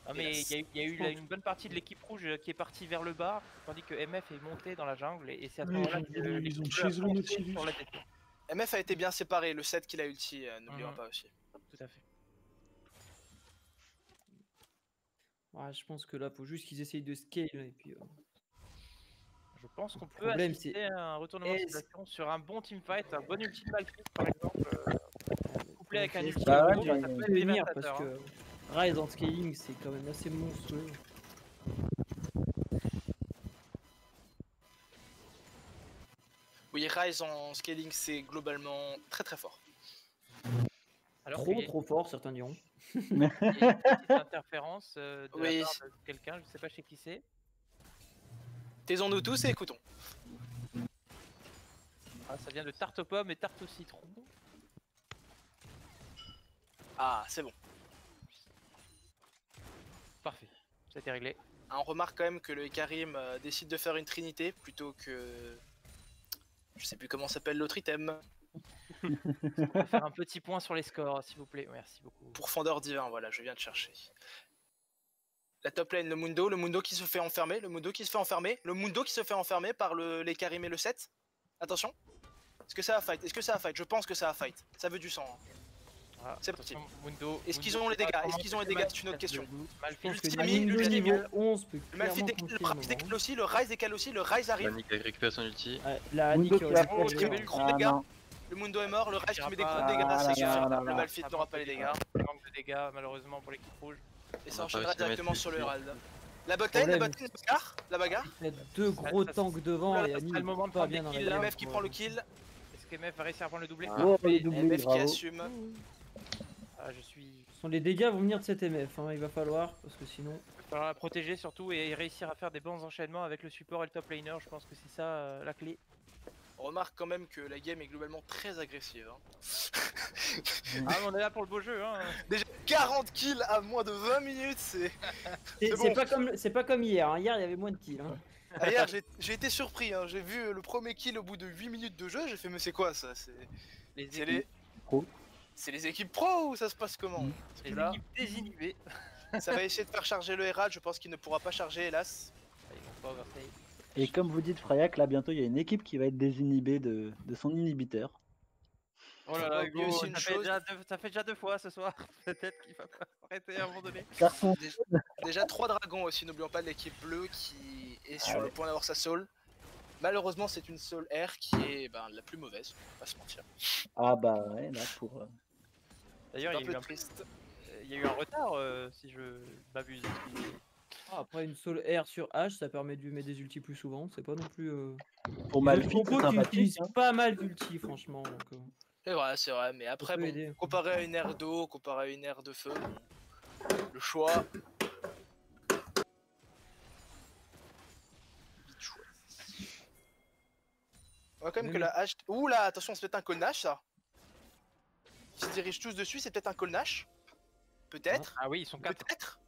Ah, mais il y a eu une bonne partie de l'équipe rouge qui est partie vers le bas, tandis que MF est monté dans la jungle, et c'est à ce Oui, moment-là ils que ont l'équipe bleue a chasé le foncé Nautilus. sur l'ADC. MF a été bien séparé, le 7 qu'il a ulti, n'oublions pas aussi. Tout à fait. Ouais, je pense que là, faut juste qu'ils essayent de scale. Et puis, Je pense qu'on peut problème, assister à un retournement de est-ce- situation sur un bon teamfight, un bon ultime Malphite par exemple. plaît avec un ulti Bah ouais, gros, mais- ça peut être venir parce dévastateur. que Ryze en scaling c'est quand même assez monstrueux. Oui, Ryze en scaling, c'est globalement très très fort. Alors Trop qu'il y a- trop fort, certains diront. il y a une petite interférence de Oui. la part de quelqu'un, je sais pas chez qui c'est. Taisons-nous tous et écoutons. Ah, ça vient de tarte aux pommes et tarte au citron. Ah, c'est bon. Parfait, ça a été réglé. Ah, on remarque quand même que le Karim décide de faire une trinité plutôt que... Je sais plus comment s'appelle l'autre item. On va faire un petit point sur les scores, s'il vous plaît. Merci beaucoup. Pourfendeur divin, voilà, je viens de chercher. La top lane, le Mundo qui se fait enfermer, le Mundo qui se fait enfermer, le Mundo qui se fait enfermer par les Karim et le 7. Attention. Est-ce que ça va fight? Est-ce que ça va fight? Je pense que ça va fight. Ça veut du sang. hein. Ah, C'est parti. attention, Mundo. Est-ce qu'ils Mundo, ont les je sais dégâts? pas Est-ce comment qu'ils ont les c'est dégâts? mal- C'est une autre question. Malphite, Je pense que L'ultimi, Mundo l'ultimi. niveau 11 peut Le Malphite clairement décale, le confier un Ryze moment. décale aussi, le Ryze décale aussi, le Ryze arrive. Panic a récupéré son ulti. Ouais, la Annie Mundo qui qui aurait a pu Oh, fait très agir. belle gros Ah, dégâts. non. Le Mundo est mort, le Ryze qui met des gros Ah, dégâts, là, ça suffit. là, là, Le là. Malphite n'aura pas les dégâts. Manque de dégâts, malheureusement, pour l'équipe rouge. Et On ça a enchaînera pas réussi à directement mettre sur le l'ulti. Herald. La botlane, la bagarre. Il y a deux gros tanks devant Là, et ça Annie serait le moment de pas prendre bien des dans la kills, là. game. MF qui prend le kill. Est-ce que MF va réussir à prendre le doublé? Oh, le doublé, MF qui bravo. assume. Ah, je suis... Les dégâts vont venir de cet MF, hein, il va falloir, parce que sinon... Il va falloir la protéger surtout et réussir à faire des bons enchaînements avec le support et le top laner. Je pense que c'est ça la clé. On remarque quand même que la game est globalement très agressive. hein. Ah, mais on est là pour le beau jeu. Hein. Déjà 40 kills à moins de 20 minutes, c'est... C'est bon. pas comme hier, hein. Hier il y avait moins de kills. Hein. Ah, hier j'ai été surpris, hein. J'ai vu le premier kill au bout de 8 minutes de jeu, j'ai fait mais c'est quoi ça? C'est les... Pro. C'est les équipes pro ou ça se passe comment? Les Là, équipes désinhibées. ça va essayer de faire charger le Herald, je pense qu'il ne pourra pas charger hélas. Ils vont pas overtake. Et comme vous dites, Frayak, là bientôt il y a une équipe qui va être désinhibée de son inhibiteur. Oh là là, Il y a Hugo, aussi une chose- ça fait déjà deux fois ce soir. Peut-être qu'il va pas arrêter à un moment donné. Garçon, Déjà 3 dragons aussi, n'oublions pas de l'équipe bleue qui est sur Ah le ouais. point d'avoir sa soul. Malheureusement c'est une soul R qui est la plus mauvaise, on va pas se mentir. ah bah ouais, là pour. D'ailleurs, C'est il un y a eu peu un triste. Il y a eu un retard, si je m'abuse. Ah, après une soul R sur H, ça permet de lui mettre des ultis plus souvent, c'est pas non plus... Pour Il y a Malphite, d'autres c'est compos qui sympathique. utilisent Hein. pas mal d'ultis franchement. Donc, C'est vrai, mais après peut bon, aider. comparé à une aire d'eau, comparé à une aire de feu, le choix... Vite choisi. On voit quand même que la hache... Ouh là, attention, c'est peut-être un Colnash ça. Ils se dirigent tous dessus, c'est peut-être un Colnash. Peut-être. Ah oui, ils sont 4. Peut-être.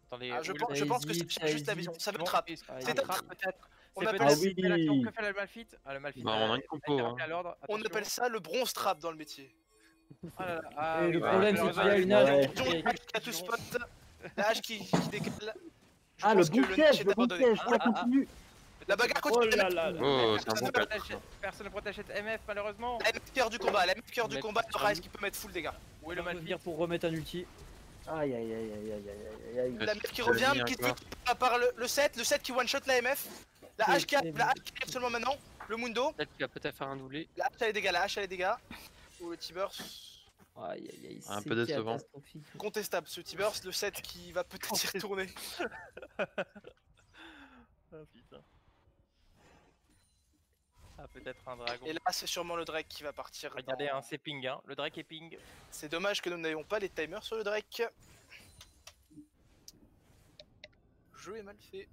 Attendez, Ah, je oui, pense que hésite, c'est ça juste la hésite. vision, ça veut Non, trap. il- C'est ah, un trap, trap. peut-être. On C'est appelle peut-être Ah oui. l'action que fait le Malphite. Ah, le Malphite. Bah, on a une compo, hein. à l'ordre. On appelle ça le bronze trap dans le métier. Ah là là, ah Et oui, le bah, problème, c'est qu'il y a malheureusement, une il y hache Ouais. Disons la hache qui a tout spot, la hache qui décale. Je Ah le pense que bon Nash piège, est le bon abandonné. piège, ça Oula, continue. La bagarre Oh continue. là là là. Oh, c'est un bon Personne 4. personne ne protège cette MF malheureusement. La MF cœur du combat, la MF cœur du Mais combat, le putain. Ryze qui peut mettre full dégâts. Où est Le le Malphite Malphite? pour remettre un ulti. Aïe aïe aïe aïe aïe aïe aïe aïe. La MF qui C'est revient, mis qui se encore. fait par le 7 qui one shot la MF. La hache qui arrive seulement maintenant. Le Mundo, Peut-être qu'il va peut-être faire un doublé. la hache a les dégâts, la hache a les dégâts. Ou le T-Burst, Aïe aïe aïe, Un c'est peu décevant. catastrophique. contestable ce T-Burst, le 7 qui va peut-être s'y retourner. Ah putain. Ah peut-être un dragon. Et là c'est sûrement le Drake qui va partir. Regardez, dans- hein, c'est ping, hein. Le Drake est ping. C'est dommage que nous n'ayons pas les timers sur le Drake. Le jeu est mal fait.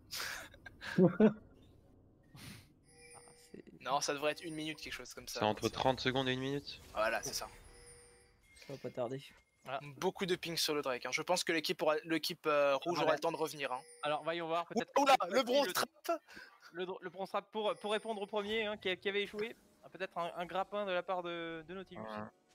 Non, ça devrait être 1 minute, quelque chose comme ça. C'est entre 30 secondes et 1 minute. Voilà, c'est ça. Ça va pas tarder. Beaucoup de ping sur le Drake. Hein. Je pense que l'équipe rouge Ah, aura le temps de revenir. Hein. Alors voyons voir peut-être. Oula, que- le bronze trap. Le bronze trap pour répondre au premier hein, qui avait échoué. Ah, peut-être un grappin de la part de Nautilus.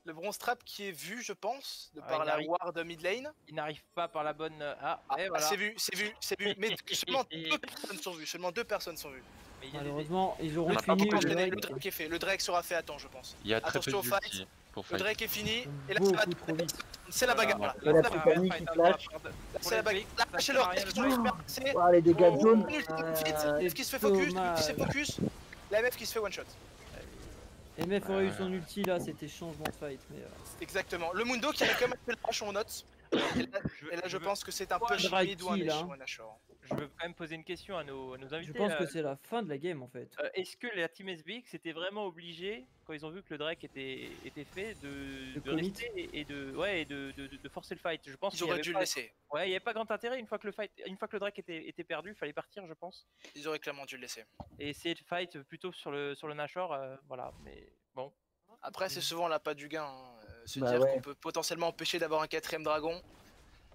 Le bronze trap qui est vu, je pense, de Ah, par il la arrive. ward mid lane. Il n'arrive pas par la bonne. Ah, Ah, et voilà. c'est vu, c'est vu, c'est vu. Mais seulement 2 personnes sont vues. Seulement 2 personnes sont vues. Mais il y a des- Malheureusement, ils auront On a pas fini beaucoup le de Le Drake Drake est fait. Le Drake sera fait à temps, je pense. Il y a très peu Attention au fight. d'ulti pour Le fight. Drake est fini. Et là, beaucoup trop vite. c'est la bagarre. Voilà. Là, Et la c'est la petite bagarre. Annie qui flash. Là, c'est la bagarre. Là, Ça chez sert le à rien, Drake, le ils sont Drake. dispersés. Oh les dégâts de zone. MF qui se focus, dommage. la MF qui se fait focus. La MF qui se fait one shot. MF aurait eu son ulti là, c'était changement de fight. Mais, Exactement. Le Mundo qui avait quand même fait le rush, on note. Et là, je pense que c'est un push mid ou un Nashor. Je veux quand même poser une question à nos invités. je pense que c'est la fin de la game en fait. Est-ce que la team SBX était vraiment obligée, quand ils ont vu que le Drake était fait, de rester et de forcer le fight? Je pense qu'ils auraient dû le laisser. Ouais, il n'y avait pas grand intérêt une fois que le Drake était perdu, il fallait partir, je pense. Ils auraient clairement dû le laisser. Et essayer de fight plutôt sur le Nashor, voilà, mais bon. Après, c'est souvent l'appât du gain. Se dire qu'on peut potentiellement empêcher d'avoir un 4ème dragon.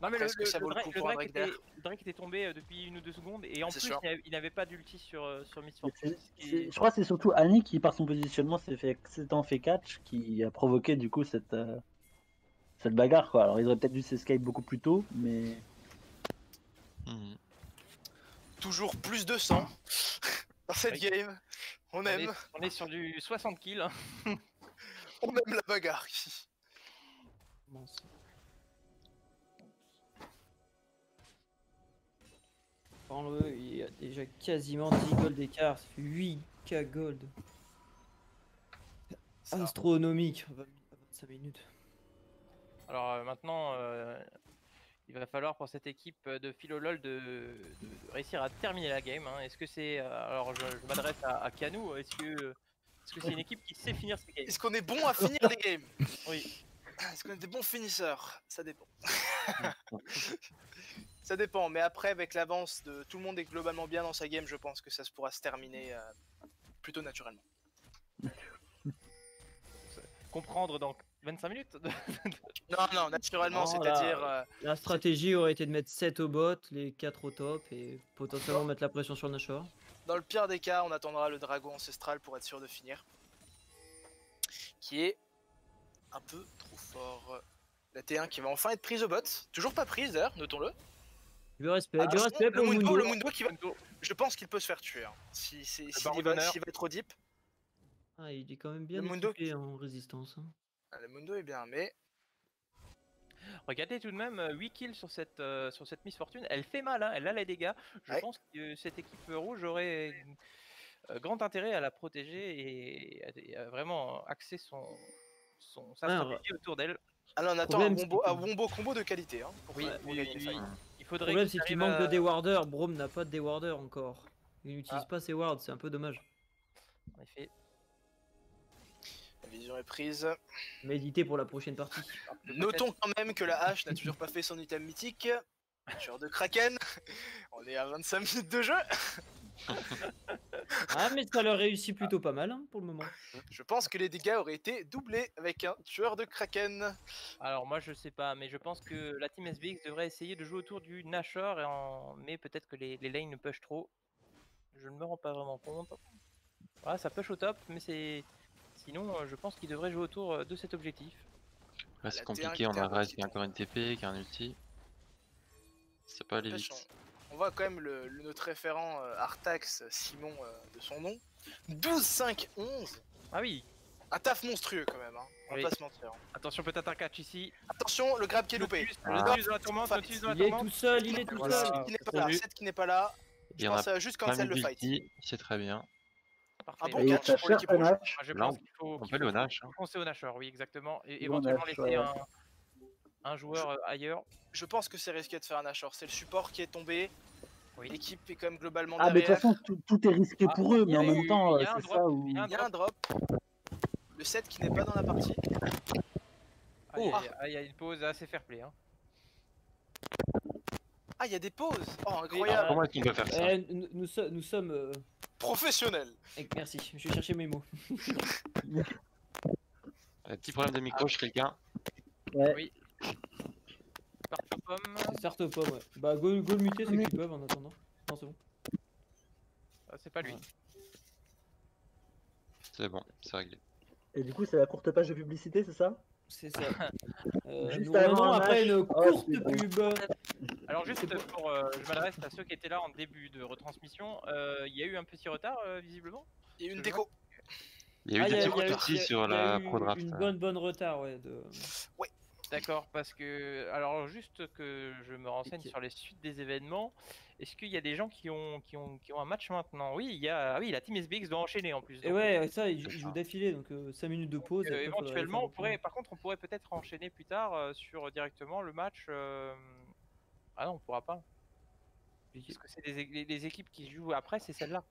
Non mais Est-ce que ça vaut le coup pour un Drake d'air? Le Drake était tombé depuis 1 ou 2 secondes et en plus il n'avait pas d'ulti sur Miss Fortune. Je crois que c'est surtout Annie qui, par son positionnement, s'étant fait catch, qui a provoqué du coup cette bagarre quoi. Alors ils auraient peut-être dû s'escape beaucoup plus tôt, mais... Toujours plus de sang dans cette game. On aime. On est sur du 60 kills. On aime la bagarre ici. Il y a déjà quasiment 10 gold d'écart, ça fait 8k gold. Astronomique, 25 minutes. Alors maintenant, il va falloir pour cette équipe de Philolol de réussir à terminer la game. Hein. Est-ce que c'est... alors je m'adresse à Canou, est-ce que c'est une équipe qui sait finir ces games? Est-ce qu'on est bon à finir les games? Oui. Est-ce qu'on est des bons finisseurs? Ça dépend. Ça dépend, mais après avec l'avance de tout le monde est globalement bien dans sa game, je pense que ça pourra se terminer plutôt naturellement. Comprendre dans 25 minutes? Non, naturellement, c'est-à-dire... La stratégie aurait été de mettre 7 au bot, les 4 au top et potentiellement mettre la pression sur le Nashor. Dans le pire des cas, on attendra le dragon ancestral pour être sûr de finir. Qui est un peu trop fort. La T1 qui va enfin être prise au bot. Toujours pas prise d'ailleurs, notons-le. Du respect pour le Mundo qui va... Je pense qu'il peut se faire tuer. Hein. S'il va être deep. Ah, il est quand même bien équipé en résistance. Hein. Ah, le Mundo est bien, mais... Regardez tout de même 8 kills sur cette Miss Fortune. Elle fait mal, hein. Elle a les dégâts. Je pense que cette équipe rouge aurait grand intérêt à la protéger et à vraiment axer sa stratégie autour d'elle. Alors on attend un wombo combo de qualité. Hein, oui, il faudrait. Le problème c'est qu'il manque de déwarder. Braum n'a pas de déwarder encore. Il n'utilise pas ses wards, c'est un peu dommage. En effet. La vision est prise. Méditer pour la prochaine partie. Notons quand même que la hache n'a toujours pas fait son item mythique. Tueur de Kraken. On est à 25 minutes de jeu. Ah mais ça leur réussit plutôt pas mal hein, pour le moment. Je pense que les dégâts auraient été doublés avec un tueur de Kraken. Alors moi je sais pas, mais je pense que la team SBX devrait essayer de jouer autour du Nashor, mais peut-être que les lanes ne push trop. Je ne me rends pas vraiment compte. Voilà, ça push au top, mais c'est... Sinon je pense qu'ils devraient jouer autour de cet objectif. Là c'est compliqué, on a Ryze qui a encore une TP, qui a un ulti. C'est pas aller vite. On voit quand même notre référent Artax Simon de son nom. 12-5-11. Ah oui. Un taf monstrueux quand même, hein. On va pas se mentir. Attention, peut-être un catch ici. Attention, le grab qui est loupé. Le la tourmente, il est tout seul, il est tout seul. Seth qui n'est pas là. Je pense juste cancel le fight. C'est très bien. Un bon catch pour l'équipe rouge. Je pense qu'il faut le Nash. Foncer au Nashor, oui exactement. Et éventuellement laisser un joueur ailleurs. Je pense que c'est risqué de faire un Nashor. C'est le support qui est tombé. L'équipe est quand même globalement derrière. Mais de toute façon, tout est risqué pour eux, mais en même temps, c'est ça où... Il y a un drop. Le 7 qui n'est pas dans la partie. Il y a une pause assez fair play. Hein. Ah, il y a des pauses. Oh, incroyable. Comment est-ce qu'on peut faire ça? Nous sommes... professionnels. Merci, je vais chercher mes mots. Un petit problème de micro chez quelqu'un. Ouais. Oui. Start aux pommes, ouais. Bah go le muter ceux qui peuvent en attendant. Non c'est bon. C'est pas lui. C'est bon, c'est réglé. Et du coup c'est la courte page de publicité, c'est ça? C'est ça. Juste nous revenons après une courte pub. Alors juste pour, je m'adresse à ceux qui étaient là en début de retransmission, il y a eu un petit retard visiblement. Il y a eu une déco. Il y a eu des petits soucis sur la pro draft. Une bonne retard, ouais. Ouais. D'accord, parce que alors juste que je me renseigne sur les suites des événements. Est-ce qu'il y a des gens qui ont un match maintenant? Oui, il y a la Team SBX doit enchaîner en plus. Et donc, ouais, ça, ils jouent d'affilée, donc 5 minutes de pause. et après, faudra aller faire éventuellement, un point. par contre, on pourrait peut-être enchaîner plus tard sur directement le match. Ah non, on pourra pas. Parce que c'est les équipes qui jouent après, c'est celle-là.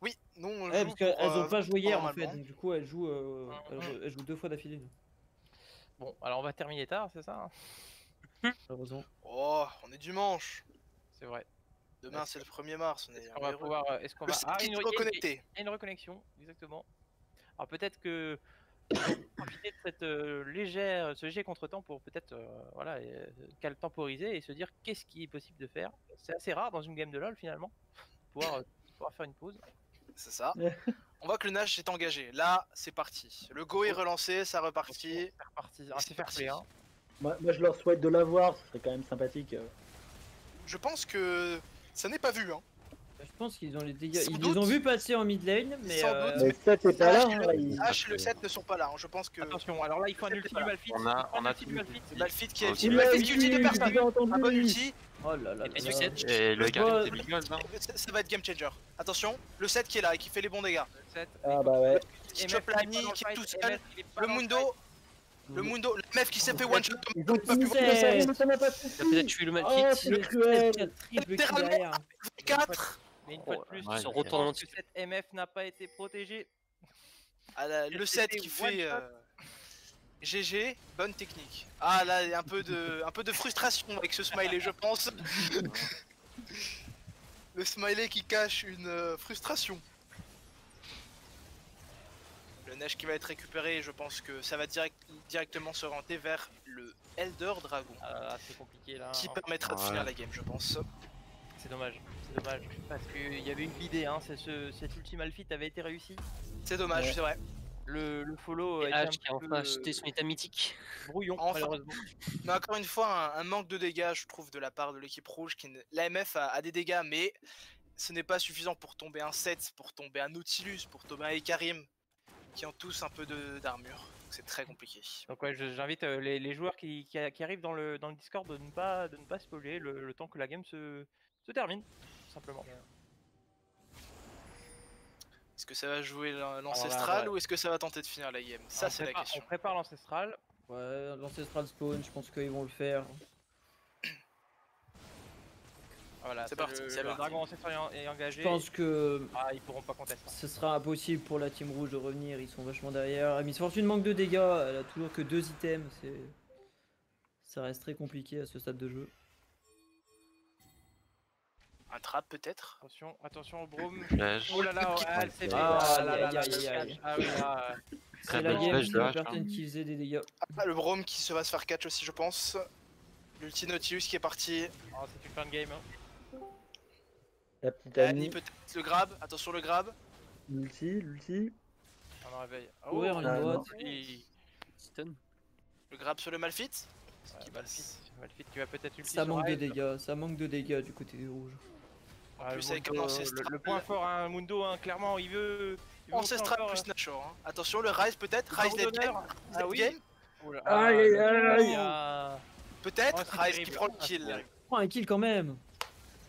Oui, non, on Ouais, joue parce qu'elles pour, ont pas joué hier en fait, normalement. donc du coup elles jouent 2 fois d'affilée. Bon, alors on va terminer tard, c'est ça? Malheureusement. Oh, on est dimanche. C'est vrai. Demain, c'est le 1er mars. On va pouvoir. Est-ce qu'on Le va. site qui il y est a- reconnecté. Il y a une reconnexion, exactement. Alors peut-être que profiter de cette ce léger contretemps pour peut-être temporiser et se dire qu'est-ce qui est possible de faire. C'est assez rare dans une game de LoL finalement, pouvoir faire une pause. C'est ça. On voit que le Nash est engagé. Là, c'est parti. Le go est relancé, ça repartit. C'est reparti. C'est fair play. Hein. Moi, je leur souhaite de l'avoir, ce serait quand même sympathique. Je pense que ça n'est pas vu. Hein. Je pense qu'ils ont les dégâts. Sans Ils doute. les ont vus passer en mid lane, mais. Sans doute, Mais 7 est pas là. H, Hein, là, il- H et le 7 ne sont pas là. Hein. Je pense que. Attention, alors là il faut un ulti du Malphite. On a Malphite qui est Ok. ulti. Il l'a Malphite qui ulti de eu, personne. j'ai entendu. Un bon ulti. Oh là là. Et du 7. Et le Karim, Oh. c'est Big Gold, non? Ça va être game changer. Attention, le 7 qui est là et qui fait les bons dégâts. Ah bah ouais. Qui chope la Annie, qui est tout seul. Le Mundo. Le meuf qui s'est fait one shot. Ils ont Pas pu tout voir. fait, mais ça n'a pas Il a peut-être tué le Oh, Malphite. c'est cruel. Triple kill Littéralement. derrière. 4. Mais une fois de plus, ouais, Ils sont ok. retournés en que cette MF n'a pas été protégée. Le 7 qui fait GG, bonne technique. Ah là, il y a un peu de frustration avec ce smiley, je pense. Le smiley qui cache une frustration. Le Nash qui va être récupéré, je pense que ça va directement s'orienter vers le Elder Dragon. C'est compliqué là. Qui permettra de finir la game, je pense. C'est dommage, parce qu'il y avait une idée, hein, cet ultime Malphite avait été réussi. C'est dommage, Ouais. c'est vrai. Le follow Et a été H qui a enfin acheté son état mythique. brouillon, Enfin. malheureusement. Mais encore une fois, un manque de dégâts, je trouve, de la part de l'équipe rouge. L'AMF a des dégâts, mais ce n'est pas suffisant pour tomber un 7, pour tomber un Nautilus, pour tomber un Ikarim, qui ont tous un peu d'armure. C'est très compliqué. Donc ouais, j'invite les joueurs qui arrivent dans le Discord de ne pas spoiler le temps que la game se termine, tout simplement. Est-ce que ça va jouer l'ancestral ou est-ce que ça va tenter de finir la game? Ça, c'est la question. On prépare l'ancestral. Ouais, l'ancestral spawn, je pense qu'ils vont le faire. Voilà, C'est parti, c'est le parti. dragon ancestral est engagé. Je pense que ils pourront pas contester. ce sera impossible pour la team rouge de revenir, ils sont vachement derrière. Miss Fortune manque de dégâts, elle a toujours que 2 items, ça reste très compliqué à ce stade de jeu. Un trap peut-être? Attention au Brome. Flèche. Oh là là, elle s'est fait. C'est la game qui va personne qui faisait des dégâts. Ah, le Brome qui va se faire catch aussi, je pense. L'ulti Nautilus qui est parti. Oh, c'est une fin de game. Hein. La petite Annie Annie. peut-être le grab. Attention le grab. L'ulti. On en réveille. Courir en ligne droite. Stun. Le grab sur le Malphite. Malphite qui va peut-être ulti Ça sur manque de Ryze. dégâts du côté des rouges. Ouais, plus le avec un Mundo, ancestral. le point fort à Mundo, hein, clairement, il veut Ancestral encore, plus Nashor. Hein. Attention le Ryze peut-être. Ryze Dragon late game. d'honneur. Late Ah oui. game. Oula, Aïe, le aïe, il y a- Peut-être. Oh, c'est Ryze qui terrible. prend le Ah, c'est kill. terrible. Prends un kill quand même.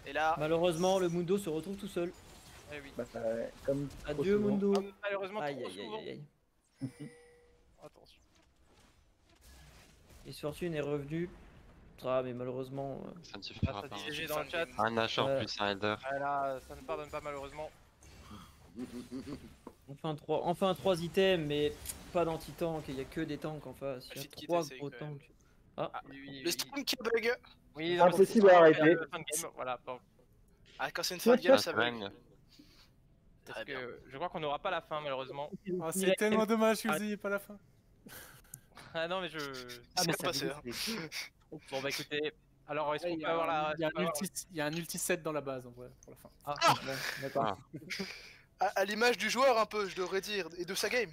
Et là. Malheureusement, le Mundo se retrouve tout seul. Eh oui. Bah, comme trop Adieu souvent. Mundo. Ah, malheureusement, Aïe trop aïe aïe souvent. aïe aïe. Attention. Miss Fortune est revenu. Ah mais malheureusement. Ça ne suffira Ça pas. dit GG dans le chat. Un Nash en Ouais. plus, un Elder. Ah là, ça ne pardonne pas malheureusement. Enfin 3 items, mais pas d'anti-tank, il n'y a que des tanks en face. Il y a Malphite qui 3 t'essaye, gros quand même. tanks. Ah, Le stream qui bug. Oui, non, impossible à arrêter. Fin de game, voilà. Bon. Ah, quand c'est une fin de game, ça bug. bug. Parce que je crois qu'on n'aura pas la fin malheureusement. Ah, c'est tellement dommage que vous ayez pas la fin. Ah non mais je. Ah, mais C'est passé. Hein. Bon bah écoutez, alors est-ce qu'on Il y peut avoir la. a un ulti set dans la base en vrai pour la fin. ah, bon, d'accord. À l'image du joueur un peu, je devrais dire, et de sa game.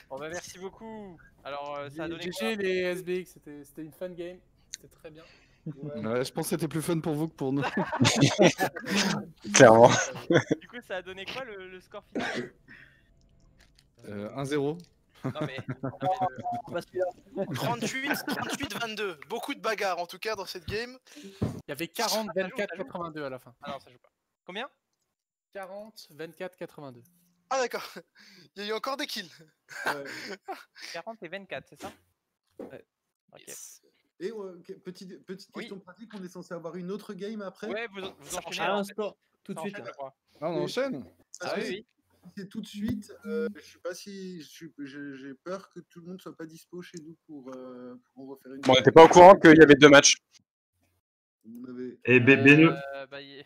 Bon bah merci beaucoup. Alors ça a donné quoi GG les SBX, c'était une fun game, c'était très bien. Ouais, je pense que c'était plus fun pour vous que pour nous. Clairement. Du coup ça a donné quoi le score final 1-0. Non mais. Pas celui-là. 38-22. Beaucoup de bagarres en tout cas dans cette game. Il y avait 40, 24, 82 à la fin. Ah non, ça joue pas. Combien? 40, 24, 82. Ah d'accord. Il y a eu encore des kills. 40 et 24, c'est ça? Ouais. Ok. Et petite question pratique, on est censé avoir une autre game après. Ouais, vous enchaînez. Ah, un sport, tout de Ça suite. enchaîne, je crois. Ah, on enchaîne. Parce Ah que oui, si oui. c'est tout de suite. Je sais pas si j'ai peur que tout le monde soit pas dispo chez nous pour en refaire une. Bon, on n'était pas au courant qu'il y avait 2 matchs. On avait... Et Beno, Il